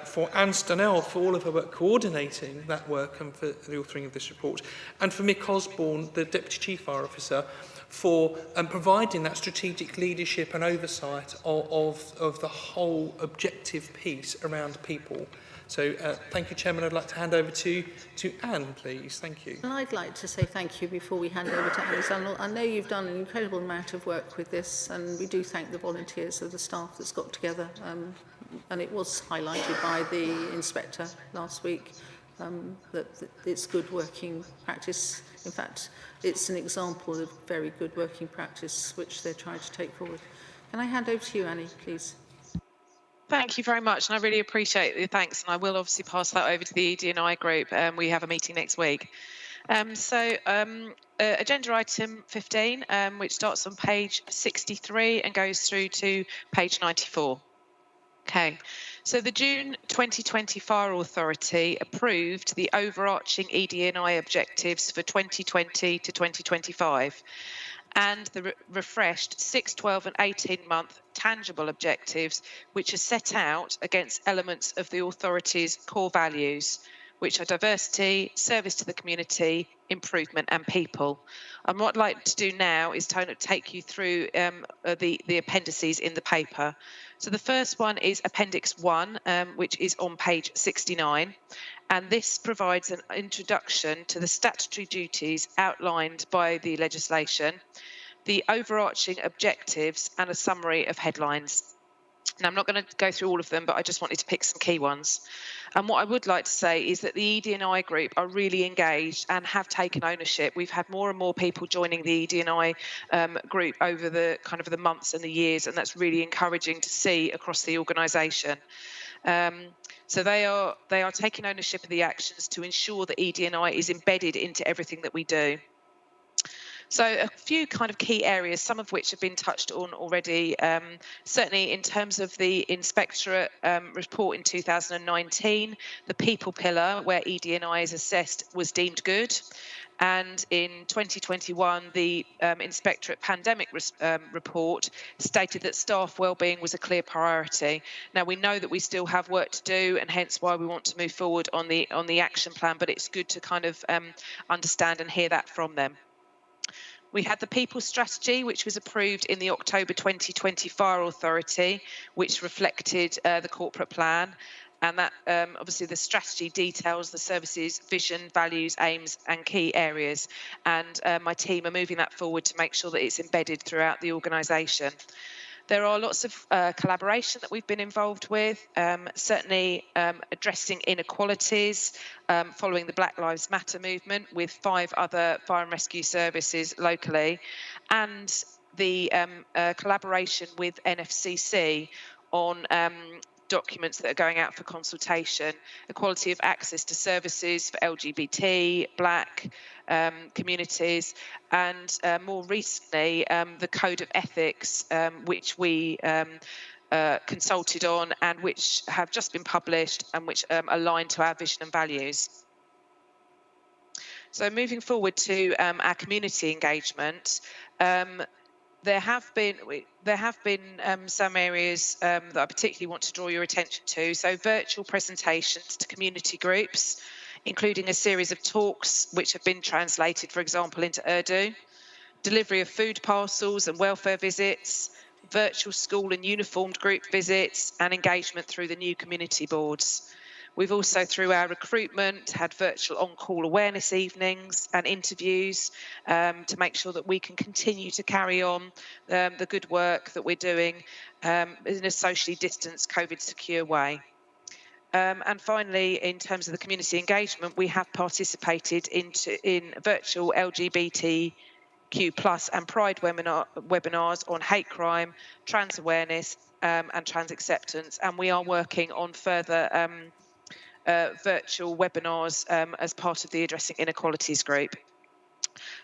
S12: for Anne Stunnell for all of her work coordinating that work and for the authoring of this report, and for Mick Osborne, the Deputy Chief Fire Officer, for providing that strategic leadership and oversight of the whole objective piece around people. So thank you, Chairman. I'd like to hand over to Anne, please. Thank you.
S4: And I'd like to say thank you before we hand over to Annie Stunnell. I know you've done an incredible amount of work with this, and we do thank the volunteers of the staff that's got together. And it was highlighted by the inspector last week that it's good working practice. In fact, it's an example of very good working practice which they're trying to take forward. Can I hand over to you, Annie, please?
S13: Thank you very much, and I really appreciate the thanks, and I will obviously pass that over to the ED&I group. We have a meeting next week. Agenda item 15, which starts on page 63 and goes through to page 94. Okay, so the June 2020 Fire Authority approved the overarching ED&I objectives for 2020 to 2025 and the refreshed 6, 12 and 18-month tangible objectives which are set out against elements of the authority's core values, which are diversity, service to the community, improvement and people. And what I'd like to do now is to take you through the appendices in the paper. So the first one is Appendix 1, which is on page 69. And this provides an introduction to the statutory duties outlined by the legislation, the overarching objectives and a summary of headlines. Now, I'm not going to go through all of them, but I just wanted to pick some key ones. And what I would like to say is that the ED&I group are really engaged and have taken ownership. We've had more and more people joining the ED&I group over the the months and the years, and that's really encouraging to see across the organisation. So they are taking ownership of the actions to ensure that ED&I is embedded into everything that we do. So a few kind of key areas, some of which have been touched on already. Certainly in terms of the Inspectorate report in 2019, the people pillar where ED&I is assessed was deemed good. And in 2021, the Inspectorate pandemic report stated that staff wellbeing was a clear priority. Now, we know that we still have work to do, and hence why we want to move forward on the action plan, but it's good to kind of understand and hear that from them. We had the people strategy, which was approved in the October 2020 Fire Authority, which reflected the corporate plan. And that obviously the strategy details the services, vision, values, aims and key areas. And my team are moving that forward to make sure that it's embedded throughout the organisation. There are lots of collaboration that we've been involved with, certainly addressing inequalities following the Black Lives Matter movement with 5 other fire and rescue services locally, and the collaboration with NFCC on documents that are going out for consultation, equality of access to services for LGBT, Black communities, and more recently the Code of Ethics, which we consulted on and which have just been published and which align to our vision and values. So moving forward to our community engagement, there have been some areas that I particularly want to draw your attention to. So virtual presentations to community groups, including a series of talks which have been translated, for example, into Urdu, delivery of food parcels and welfare visits, virtual school and uniformed group visits, and engagement through the new community boards. We've also, through our recruitment, had virtual on-call awareness evenings and interviews to make sure that we can continue to carry on the good work that we're doing in a socially distanced, COVID-secure way. And finally, in terms of the community engagement, we have participated in virtual LGBTQ+ and Pride webinars on hate crime, trans awareness and trans acceptance, and we are working on further virtual webinars as part of the Addressing Inequalities group.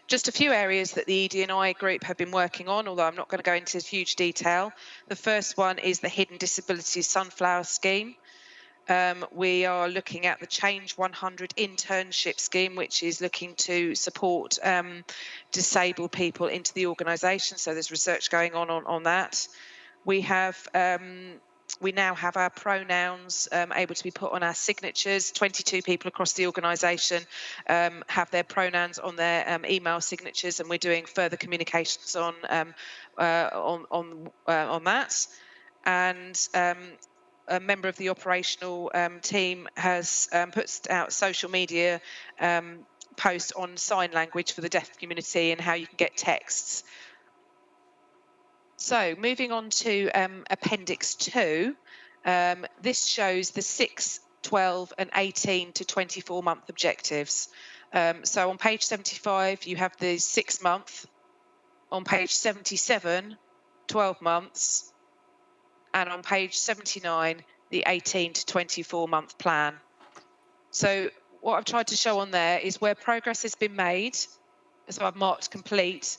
S13: Just a few areas that the ED&I group have been working on, although I'm not going to go into huge detail. The first one is the Hidden Disabilities Sunflower Scheme. We are looking at the Change 100 internship scheme, which is looking to support disabled people into the organisation. So there's research going on that. We now have our pronouns able to be put on our signatures. 22 people across the organisation have their pronouns on their email signatures, and we're doing further communications on that. And a member of the operational team has put out social media posts on sign language for the deaf community and how you can get texts. So moving on to Appendix 2, this shows the 6, 12 and 18 to 24-month objectives. So on page 75, you have the 6-month. On page 77, 12 months. And on page 79, the 18 to 24-month plan. So what I've tried to show on there is where progress has been made, so I've marked complete,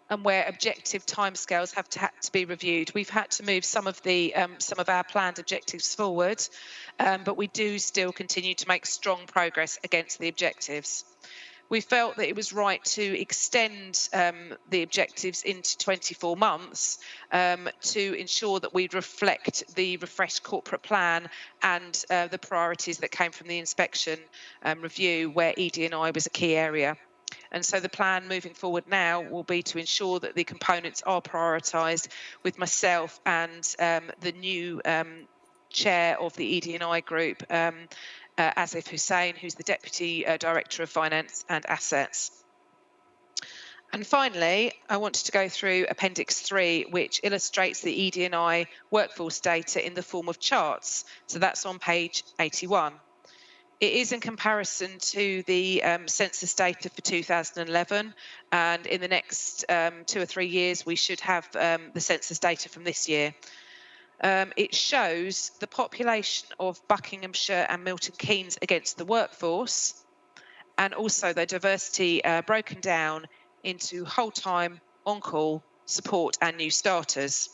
S13: and where objective timescales have had to be reviewed. We've had to move some of our planned objectives forward, but we do still continue to make strong progress against the objectives. we felt that it was right to extend the objectives into 24 months to ensure that we'd reflect the refreshed corporate plan and the priorities that came from the inspection review, where ED&I was a key area. And so the plan moving forward now will be to ensure that the components are prioritised, with myself and the new chair of the ED&I group, Asif Hussain, who's the Deputy Director of Finance and Assets. And finally, I wanted to go through Appendix 3, which illustrates the ED&I workforce data in the form of charts. So that's on page 81. It is in comparison to the census data for 2011, and in the next 2 or 3 years, we should have the census data from this year. It shows the population of Buckinghamshire and Milton Keynes against the workforce, and also the diversity broken down into whole-time, on-call, support and new starters.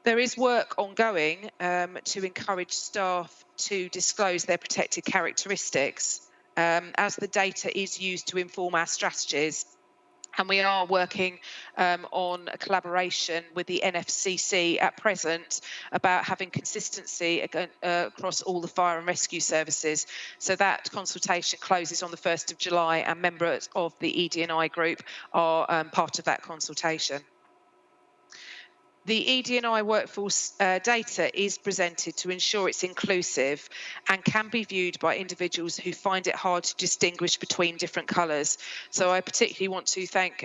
S13: There is work ongoing to encourage staff to disclose their protected characteristics as the data is used to inform our strategies. And we are working on a collaboration with the NFCC at present about having consistency across all the fire and rescue services. So that consultation closes on the 1st of July, and members of the ED&I group are part of that consultation. The ED&I workforce data is presented to ensure it's inclusive and can be viewed by individuals who find it hard to distinguish between different colours. So I particularly want to thank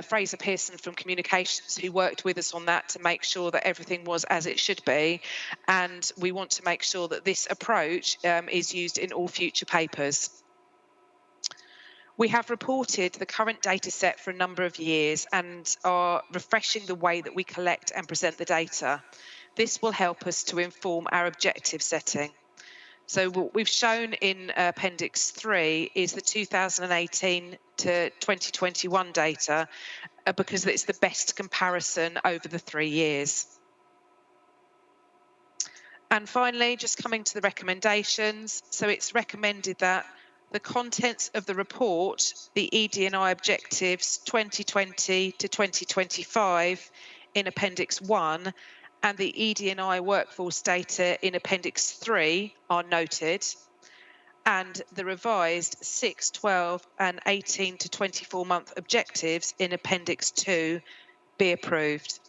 S13: Fraser Pearson from Communications, who worked with us on that to make sure that everything was as it should be. And we want to make sure that this approach is used in all future papers. We have reported the current data set for a number of years and are refreshing the way that we collect and present the data. This will help us to inform our objective setting. So what we've shown in Appendix 3 is the 2018 to 2021 data because it's the best comparison over the 3 years. And finally, just coming to the recommendations. So it's recommended that the contents of the report, the ED&I objectives 2020 to 2025 in Appendix 1 and the ED&I workforce data in Appendix 3 are noted, and the revised 6, 12 and 18 to 24 month objectives in Appendix 2 be approved.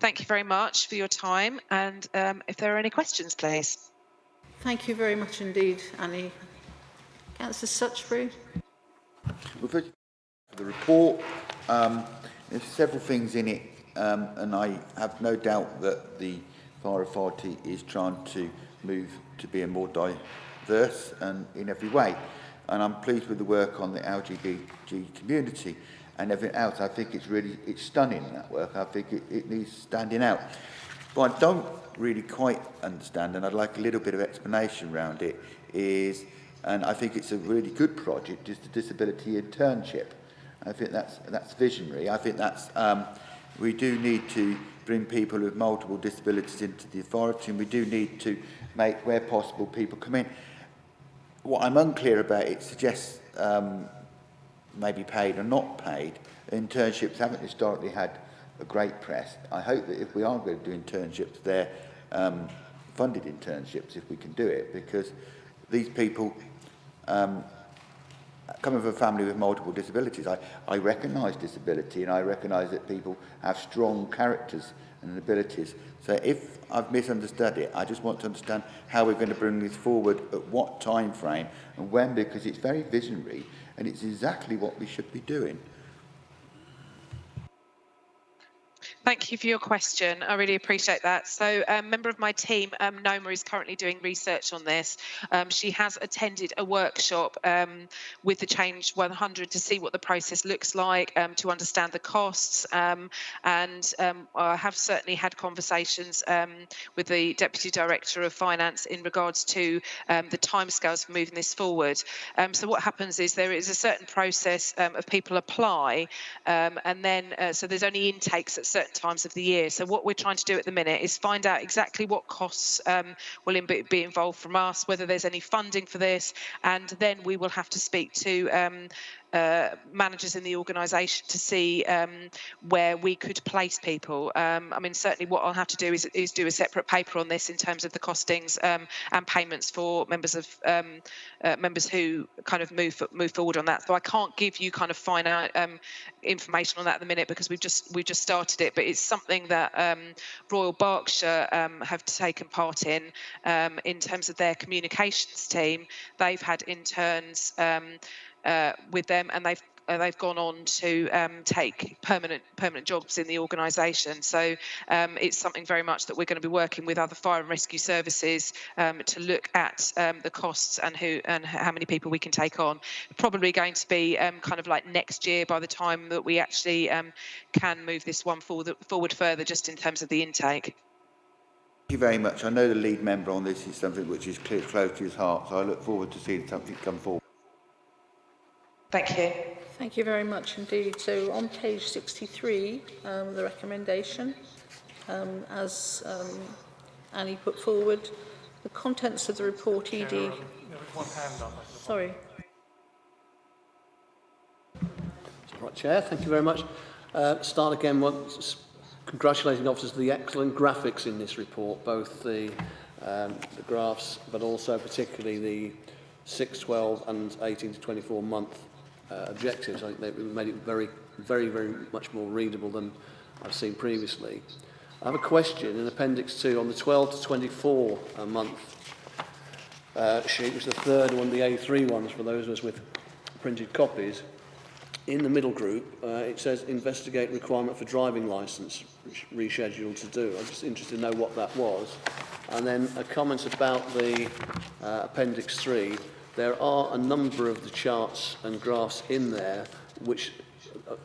S13: Thank you very much for your time, and if there are any questions, please.
S4: Thank you very much indeed, Annie. Councillor Suchbury.
S3: Well, first, the report, there's several things in it, and I have no doubt that the Fire Authority is trying to move to be a more diverse and in every way. And I'm pleased with the work on the LGBT community and everything else. I think it's stunning, that work. I think it needs standing out. But I don't really quite understand, and I'd like a little bit of explanation around it, and I think it's a really good project, is the disability internship. I think that's visionary. I think that's we do need to bring people with multiple disabilities into the authority, and we do need to make, where possible, people come in. What I'm unclear about, it suggests maybe paid or not paid. Internships haven't historically had a great press. I hope that if we are going to do internships, they're funded internships, if we can do it, because these people, coming from a family with multiple disabilities, I recognise disability, and I recognise that people have strong characters and abilities. So if I've misunderstood it, I just want to understand how we're going to bring this forward, at what time frame and when, because it's very visionary and it's exactly what we should be doing.
S13: Thank you for your question. I really appreciate that. So a member of my team, Noma, is currently doing research on this. She has attended a workshop with the Change 100 to see what the process looks like, to understand the costs. And I have certainly had conversations with the Deputy Director of Finance in regards to the timescales for moving this forward. So what happens is there is a certain process of people apply, and then so there's only intakes at certain times of the year. So what we're trying to do at the minute is find out exactly what costs will be involved from us, whether there's any funding for this, and then we will have to speak to managers in the organisation to see where we could place people. I mean, certainly what I'll have to do is do a separate paper on this in terms of the costings and payments for members who kind of move forward on that. So I can't give you kind of finite information on that at the minute because we've just started it, but it's something that Royal Berkshire have taken part in terms of their communications team. They've had interns with them, and they've gone on to take permanent jobs in the organisation. So it's something very much that we're going to be working with other fire and rescue services to look at the costs and how many people we can take on. Probably going to be kind of like next year by the time that we actually can move this one forward further, just in terms of the intake.
S3: Thank you very much. I know the lead member on this is something which is close to his heart, so I look forward to seeing something come forward.
S13: Thank you.
S4: Thank you very much indeed. So on page 63, the recommendation, as Annie put forward, the contents of the report, ED... There was one hand up. Sorry.
S5: Right, Chair, thank you very much. Start again once congratulating officers for the excellent graphics in this report, both the graphs, but also particularly the 6, 12 and 18 to 24 month objectives. I think they've made it very, very, very much more readable than I've seen previously. I have a question in Appendix 2 on the 12 to 24 month sheet, which is the third one, the A3 ones for those of us with printed copies. In the middle group, it says investigate requirement for driving licence, which rescheduled to do. I'm just interested to know what that was. And then a comment about the Appendix 3. There are a number of the charts and graphs in there which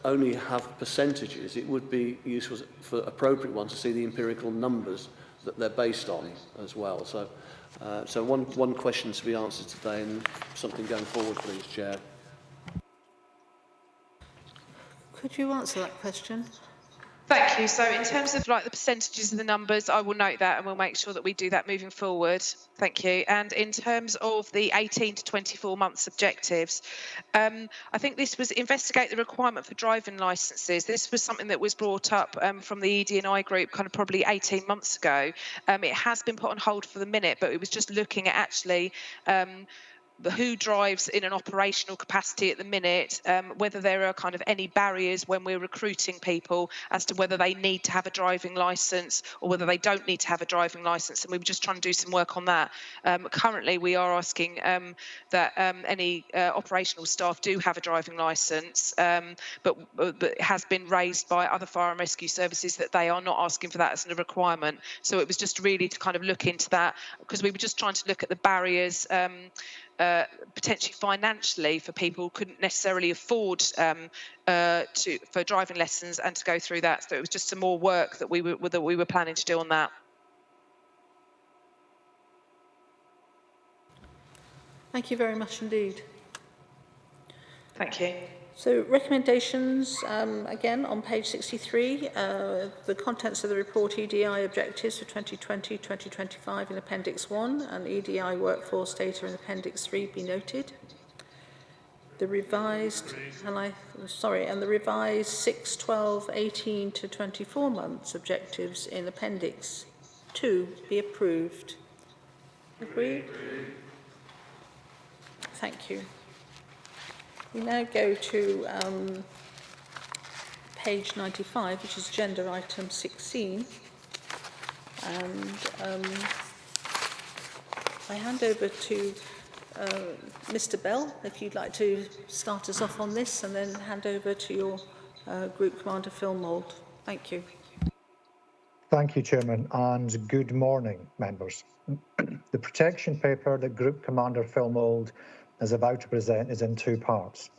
S5: only have percentages. It would be useful for appropriate ones to see the empirical numbers that they're based on as well. So, one question to be answered today and something going forward, please, Chair.
S4: Could you answer that question?
S13: Thank you. So in terms of like the percentages of the numbers, I will note that and we'll make sure that we do that moving forward. Thank you. And in terms of the 18 to 24 months objectives, I think this was investigate the requirement for driving licences. This was something that was brought up from the ED&I group kind of probably 18 months ago. It has been put on hold for the minute, but it was just looking at actually who drives in an operational capacity at the minute, whether there are kind of any barriers when we're recruiting people as to whether they need to have a driving licence or whether they don't need to have a driving licence, and we were just trying to do some work on that. Currently we are asking that any operational staff do have a driving licence, but it has been raised by other fire and rescue services that they are not asking for that as a requirement. So it was just really to kind of look into that, because we were just trying to look at the barriers potentially financially for people who couldn't necessarily afford for driving lessons and to go through that. So it was just some more work that we were planning to do on that.
S4: Thank you very much indeed.
S13: Thank you.
S4: So recommendations, again on page 63, the contents of the report EDI objectives for 2020-2025 in Appendix 1 and EDI workforce data in Appendix 3 be noted. The revised, and the revised 6, 12, 18 to 24 months objectives in Appendix 2 be approved. Agreed? Thank you. We now go to page 95, which is agenda item 16. And I hand over to Mr. Bell, if you'd like to start us off on this, and then hand over to your Group Commander Phil Mould. Thank you.
S14: Thank you, Chairman, and good morning, members. The protection paper that Group Commander Phil Mould is about to present is in two parts.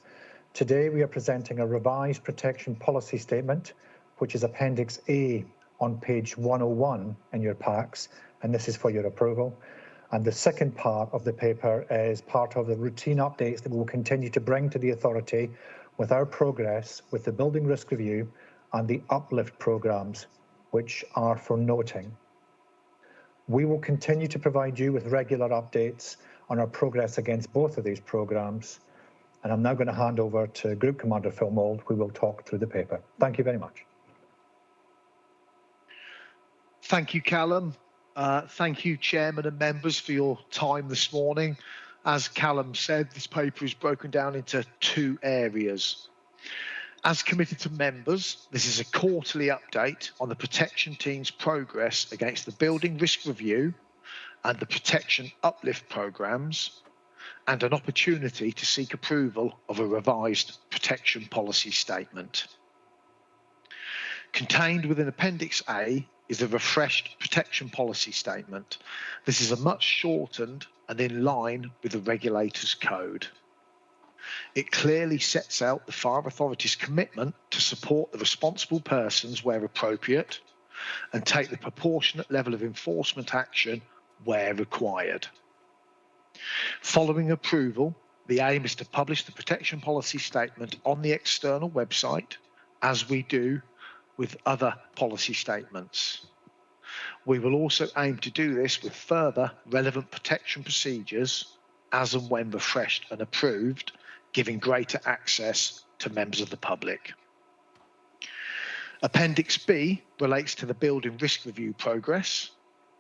S14: Today we are presenting a revised protection policy statement, which is Appendix A on page 101 in your packs, and this is for your approval. And the second part of the paper is part of the routine updates that we will continue to bring to the authority with our progress with the building risk review and the uplift programmes, which are for noting. We will continue to provide you with regular updates on our progress against both of these programmes, and I'm now going to hand over to Group Commander Phil Mould, who will talk through the paper. Thank you very much.
S15: Thank you, Callum. Thank you, Chairman and members, for your time this morning. As Callum said, this paper is broken down into two areas. As committed to members, this is a quarterly update on the protection team's progress against the Building Risk Review and the Protection Uplift programmes, and an opportunity to seek approval of a revised protection policy statement. Contained within Appendix A is a refreshed protection policy statement. This is a much shortened and in line with the regulator's code. It clearly sets out the Fire Authority's commitment to support the responsible persons where appropriate and take the proportionate level of enforcement action where required. Following approval, the aim is to publish the protection policy statement on the external website, as we do with other policy statements. We will also aim to do this with further relevant protection procedures as and when refreshed and approved, giving greater access to members of the public. Appendix B relates to the Building Risk Review progress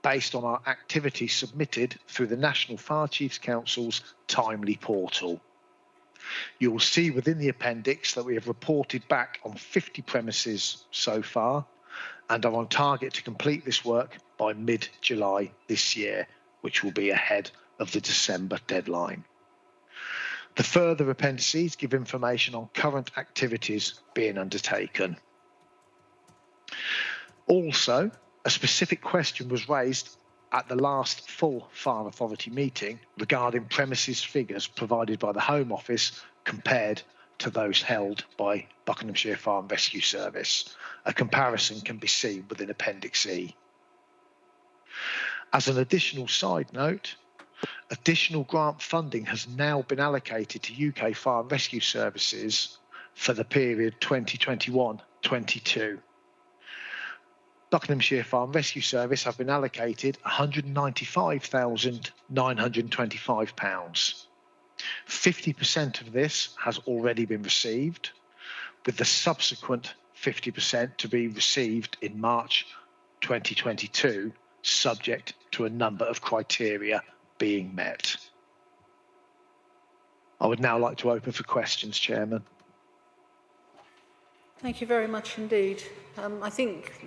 S15: based on our activities submitted through the National Fire Chiefs Council's Timely portal. You will see within the appendix that we have reported back on 50 premises so far and are on target to complete this work by mid-July this year, which will be ahead of the December deadline. The further appendices give information on current activities being undertaken. Also, a specific question was raised at the last full Fire Authority meeting regarding premises figures provided by the Home Office compared to those held by Buckinghamshire Fire and Rescue Service. A comparison can be seen within Appendix E. As an additional side note, additional grant funding has now been allocated to UK Fire and Rescue Services for the period 2021-22. Buckinghamshire Fire and Rescue Service have been allocated £195,925. 50% of this has already been received, with the subsequent 50% to be received in March 2022, subject to a number of criteria being met. I would now like to open for questions, Chairman.
S4: Thank you very much indeed. I think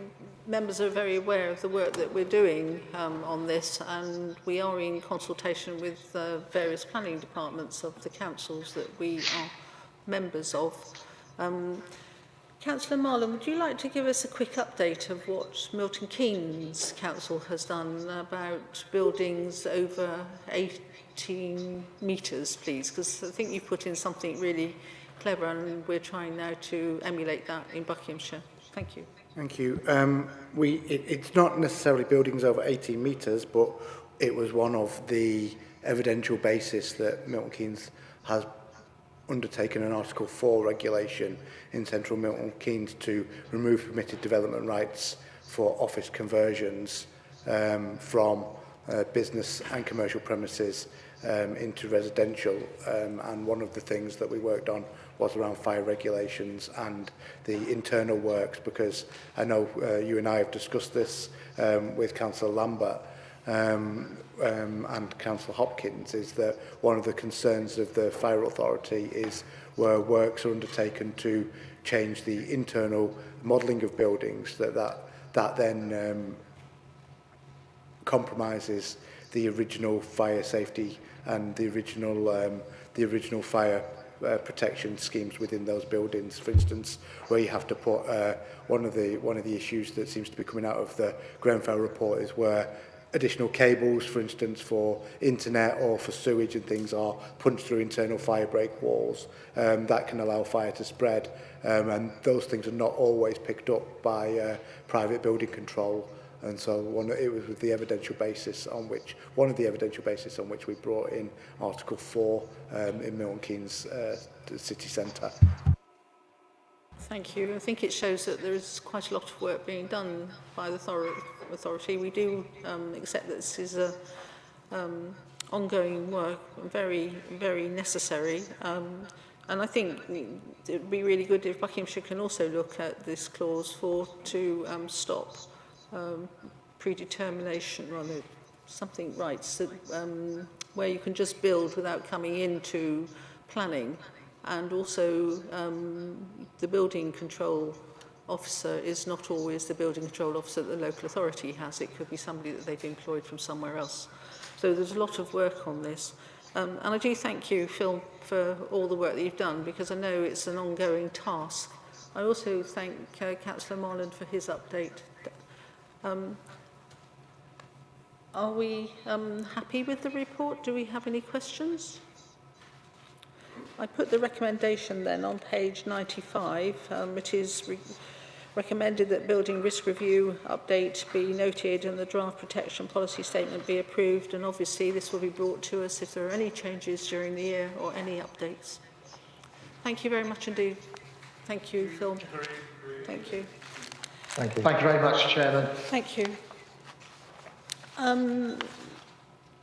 S4: members are very aware of the work that we're doing on this, and we are in consultation with various planning departments of the councils that we are members of. Councillor Marlon, would you like to give us a quick update of what Milton Keynes Council has done about buildings over 18 metres, please? Because I think you've put in something really clever, and we're trying now to emulate that in Buckinghamshire. Thank you.
S16: Thank you. It's not necessarily buildings over 18 metres, but it was one of the evidential basis that Milton Keynes has undertaken an Article 4 regulation in central Milton Keynes to remove permitted development rights for office conversions from business and commercial premises into residential, and one of the things that we worked on was around fire regulations and the internal works, because I know you and I have discussed this with Councillor Lambert and Councillor Hopkins, is that one of the concerns of the Fire Authority is where works are undertaken to change the internal modelling of buildings, that then compromises the original fire safety and the original fire protection schemes within those buildings. For instance, where you have to put one of the issues that seems to be coming out of the Grenfell report is where additional cables, for instance, for internet or for sewage and things are punched through internal fire break walls. That can allow fire to spread, and those things are not always picked up by private building control. And so it was with the evidential basis on which, one of the evidential basis on which we brought in Article 4 in Milton Keynes city centre.
S4: Thank you. I think it shows that there is quite a lot of work being done by the authority. We do accept that this is a ongoing work, very, very necessary. And I think it would be really good if Buckinghamshire can also look at this clause to stop predetermination, rather something rights that where you can just build without coming into planning. And also the building control officer is not always the building control officer that the local authority has. It could be somebody that they've employed from somewhere else. So there's a lot of work on this. And I do thank you, Phil, for all the work that you've done, because I know it's an ongoing task. I also thank Councillor Marland for his update. Are we happy with the report? Do we have any questions? I put the recommendation then on page 95. It is recommended that building risk review update be noted and the draft protection policy statement be approved, and obviously this will be brought to us if there are any changes during the year or any updates. Thank you very much indeed. Thank you, Phil. Thank you.
S15: Thank you. Thank you very much, Chairman.
S4: Thank you.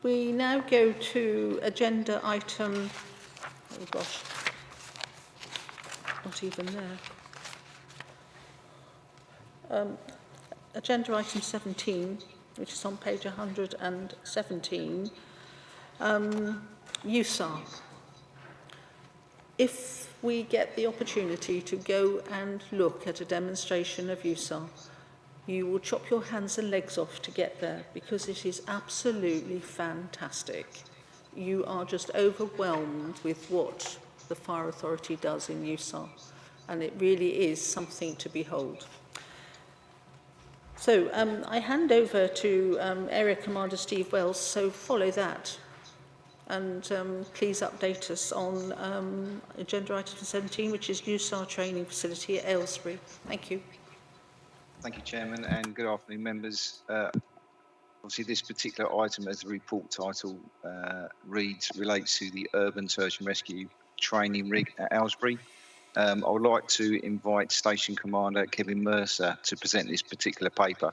S4: We now go to agenda item, oh gosh, not even there. Agenda item 17, which is on page 117, USAR. If we get the opportunity to go and look at a demonstration of USAR, you will chop your hands and legs off to get there, because it is absolutely fantastic. You are just overwhelmed with what the Fire Authority does in USAR, and it really is something to behold. So I hand over to Area Commander Steve Wells, so follow that. And please update us on agenda item 17, which is USAR training facility at Aylesbury. Thank you.
S17: Thank you, Chairman, and good afternoon, members. Obviously, this particular item, as the report title relates to the Urban Search and Rescue Training Rig at Aylesbury. I would like to invite Station Commander Kevin Mercer to present this particular paper.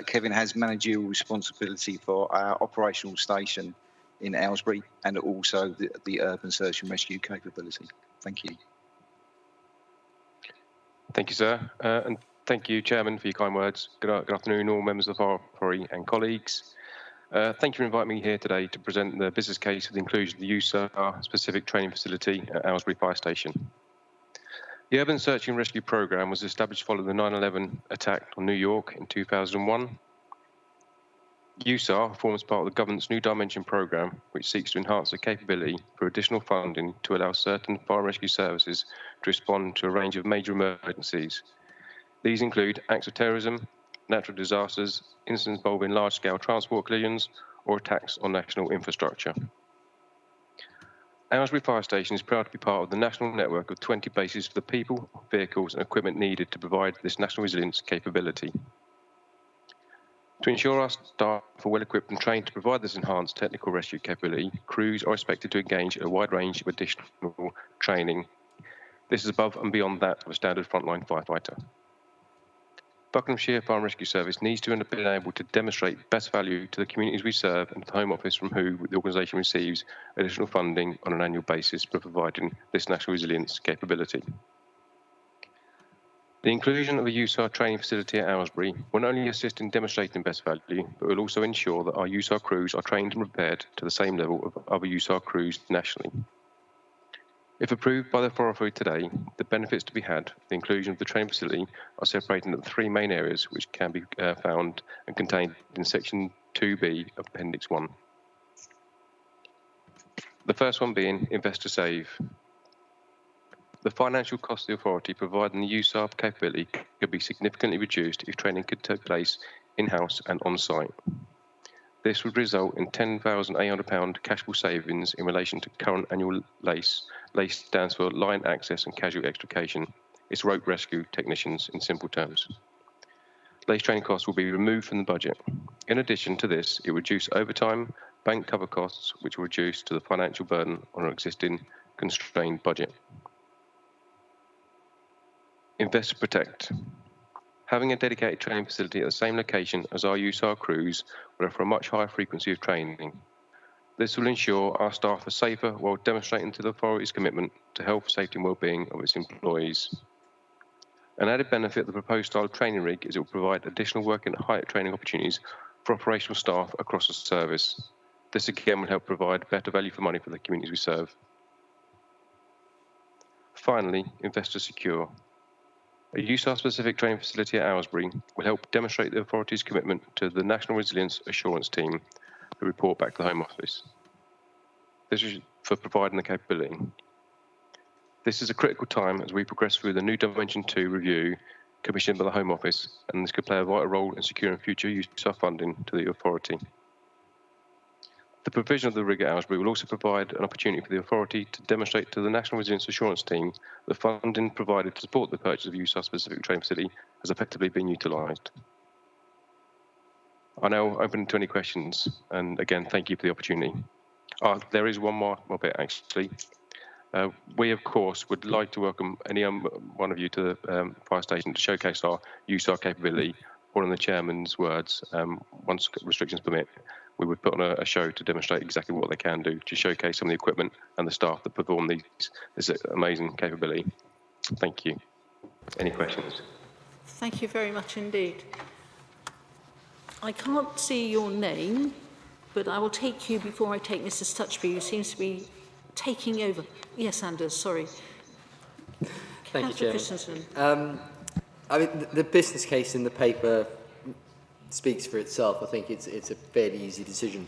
S17: Kevin has managerial responsibility for our operational station in Aylesbury and also the Urban Search and Rescue capability. Thank you.
S18: Thank you, sir. And thank you, Chairman, for your kind words. Good afternoon, all members of the Fire Authority and colleagues. Thank you for inviting me here today to present the business case for the inclusion of the USAR specific training facility at Aylesbury Fire Station. The Urban Search and Rescue Programme was established following the 9/11 attack on New York in 2001. USAR forms part of the government's New Dimension programme, which seeks to enhance the capability for additional funding to allow certain fire and rescue services to respond to a range of major emergencies. These include acts of terrorism, natural disasters, incidents involving large-scale transport collisions, or attacks on national infrastructure. Aylesbury Fire Station is proud to be part of the national network of 20 bases for the people, vehicles and equipment needed to provide this national resilience capability. To ensure our staff are well equipped and trained to provide this enhanced technical rescue capability, crews are expected to engage in a wide range of additional training. This is above and beyond that of a standard frontline firefighter. Buckinghamshire Fire and Rescue Service needs to be able to demonstrate best value to the communities we serve and to the Home Office from whom the organisation receives additional funding on an annual basis for providing this national resilience capability. The inclusion of a USAR training facility at Aylesbury will not only assist in demonstrating best value, but will also ensure that our USAR crews are trained and prepared to the same level of other USAR crews nationally. If approved by the authority today, the benefits to be had for the inclusion of the training facility are separated into three main areas which can be found and contained in section 2B of Appendix 1. The first one being invest to save. The financial cost of the authority providing the USAR capability could be significantly reduced if training could take place in-house and on-site. This would result in £10,800 cashable savings in relation to current annual LACE. LACE stands for Line Access and Casualty Extrication. It's rope rescue technicians in simple terms. LACE training costs will be removed from the budget. In addition to this, it will reduce overtime, bank cover costs, which will reduce to the financial burden on our existing constrained budget. Invest to protect. Having a dedicated training facility at the same location as our USAR crews will offer a much higher frequency of training. This will ensure our staff are safer while demonstrating to the authority's commitment to health, safety and wellbeing of its employees. An added benefit of the proposed style of training rig is it will provide additional work and higher training opportunities for operational staff across the service. This again will help provide better value for money for the communities we serve. Finally, invest to secure. A USAR-specific training facility at Aylesbury will help demonstrate the authority's commitment to the National Resilience Assurance Team who report back to the Home Office. This is for providing the capability. This is a critical time as we progress through the new Dimension 2 review commissioned by the Home Office, and this could play a vital role in securing future USAR funding to the authority. The provision of the rig at Aylesbury will also provide an opportunity for the authority to demonstrate to the National Resilience Assurance Team that funding provided to support the purchase of USAR-specific training facility has effectively been utilised. I now open to any questions, and again, thank you for the opportunity. There is one more bit, actually. We, of course, would like to welcome any one of you to the fire station to showcase our USAR capability, or in the chairman's words, once restrictions permit, we would put on a show to demonstrate exactly what they can do to showcase some of the equipment and the staff that perform this amazing capability. Thank you. Any questions?
S4: Thank you very much indeed. I can't see your name, but I will take you before I take Mr. Stutchby, who seems to be taking over. Yes, Anders, sorry.
S19: Thank you,
S4: Christensen.
S19: I mean, the business case in the paper speaks for itself. I think it's a fairly easy decision.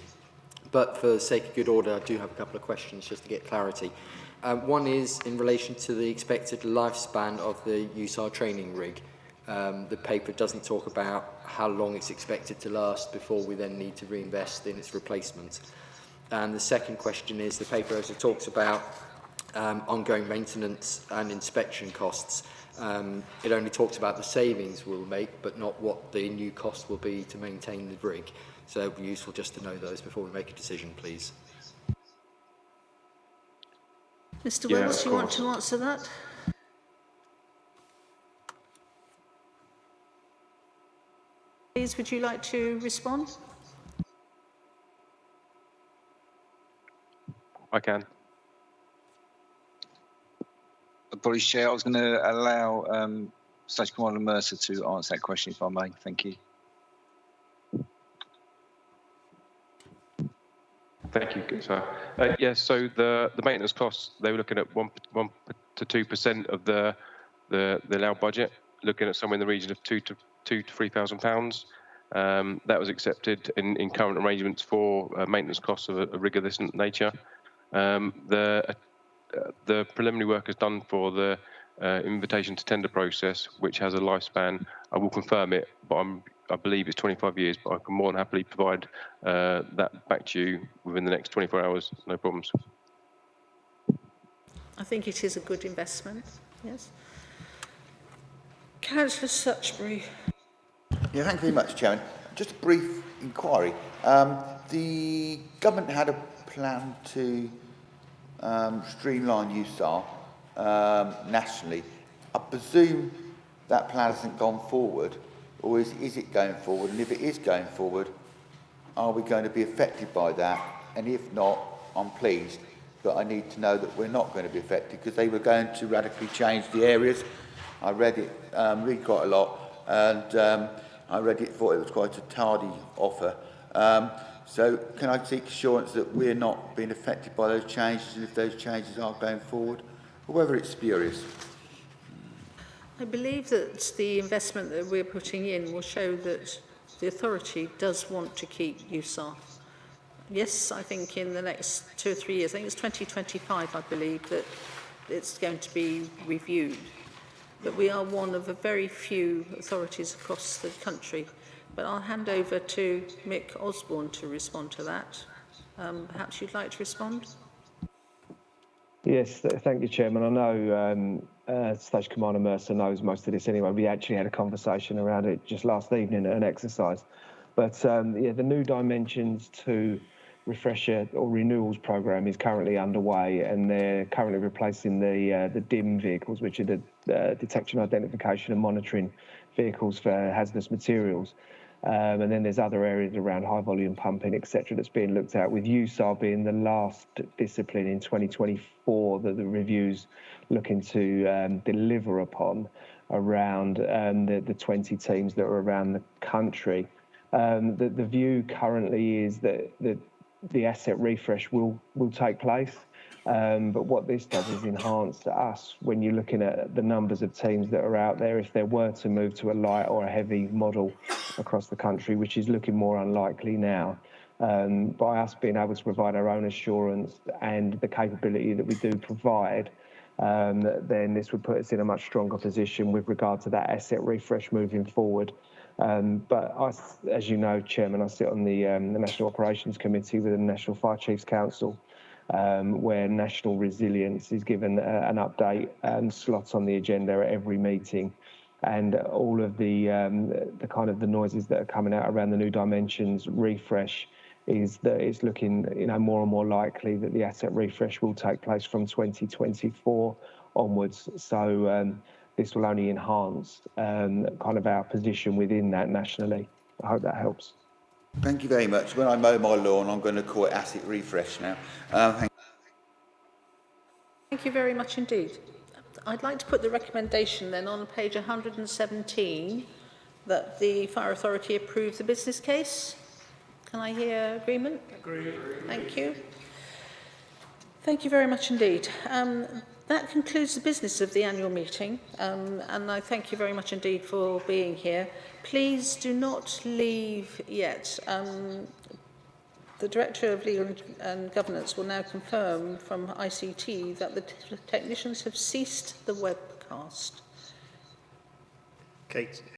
S19: But for the sake of good order, I do have a couple of questions just to get clarity. One is in relation to the expected lifespan of the USAR training rig. The paper doesn't talk about how long it's expected to last before we then need to reinvest in its replacement. And the second question is the paper also talks about ongoing maintenance and inspection costs. It only talks about the savings we'll make, but not what the new cost will be to maintain the rig. So it would be useful just to know those before we make a decision, please.
S4: Mr. Wells, do you want to answer that? Please, would you like to respond?
S18: I can.
S17: Apologies, Chair. I was going to allow Station Commander Mercer to answer that question, if I may. Thank you.
S18: Thank you, sir. Yes, so the maintenance costs, they were looking at 1 to 2% of the allowed budget, looking at somewhere in the region of £2,000 to £3,000. That was accepted in current arrangements for maintenance costs of a rig of this nature. The preliminary work is done for the invitation to tender process, which has a lifespan. I will confirm it, but I believe it's 25 years, but I can more than happily provide that back to you within the next 24 hours, no problems.
S4: I think it is a good investment, yes. Councillor Suchbury.
S3: Yeah, thank you very much, Chairman. Just a brief inquiry. The government had a plan to streamline USAR nationally. I presume that plan hasn't gone forward, or is it going forward? And if it is going forward, are we going to be affected by that? And if not, I'm pleased, but I need to know that we're not going to be affected, because they were going to radically change the areas. I read it, read quite a lot, and I read it, thought it was quite a tardy offer. So can I seek assurance that we're not being affected by those changes, and if those changes are going forward, or whether it's spurious?
S4: I believe that the investment that we're putting in will show that the authority does want to keep USAR. Yes, I think in the next 2 or 3 years, I think it's 2025, I believe, that it's going to be reviewed. But we are one of a very few authorities across the country. But I'll hand over to Mick Osborne to respond to that. Perhaps you'd like to respond?
S11: Yes, thank you, Chairman. I know Station Commander Mercer knows most of this anyway. We actually had a conversation around it just last evening at an exercise. But yeah, the new dimensions to refresher or renewals program is currently underway, and they're currently replacing the DIM vehicles, which are the detection, identification and monitoring vehicles for hazardous materials. And then there's other areas around high volume pumping, etc., that's being looked at, with USAR being the last discipline in 2024 that the review's looking to deliver upon around the 20 teams that are around the country. The view currently is that the asset refresh will take place. But what this does is enhance to us when you're looking at the numbers of teams that are out there, if there were to move to a light or a heavy model across the country, which is looking more unlikely now. By us being able to provide our own assurance and the capability that we do provide, then this would put us in a much stronger position with regard to that asset refresh moving forward. But as you know, Chairman, I sit on the National Operations Committee with the National Fire Chiefs Council, where national resilience is given an update and slot on the agenda at every meeting, and all of the kind of the noises that are coming out around the new dimensions refresh is that it's looking more and more likely that the asset refresh will take place from 2024 onwards. So this will only enhance kind of our position within that nationally. I hope that helps.
S3: Thank you very much. When I mow my lawn, I'm going to call it asset refresh now.
S4: Thank you very much indeed. I'd like to put the recommendation then on page 117 that the Fire Authority approve the business case. Can I hear agreement?
S1: Agreed.
S4: Thank you. Thank you very much indeed. That concludes the business of the annual meeting, and I thank you very much indeed for being here. Please do not leave yet. The Director of Legal and Governance will now confirm from ICT that the technicians have ceased the webcast.
S2: Kate.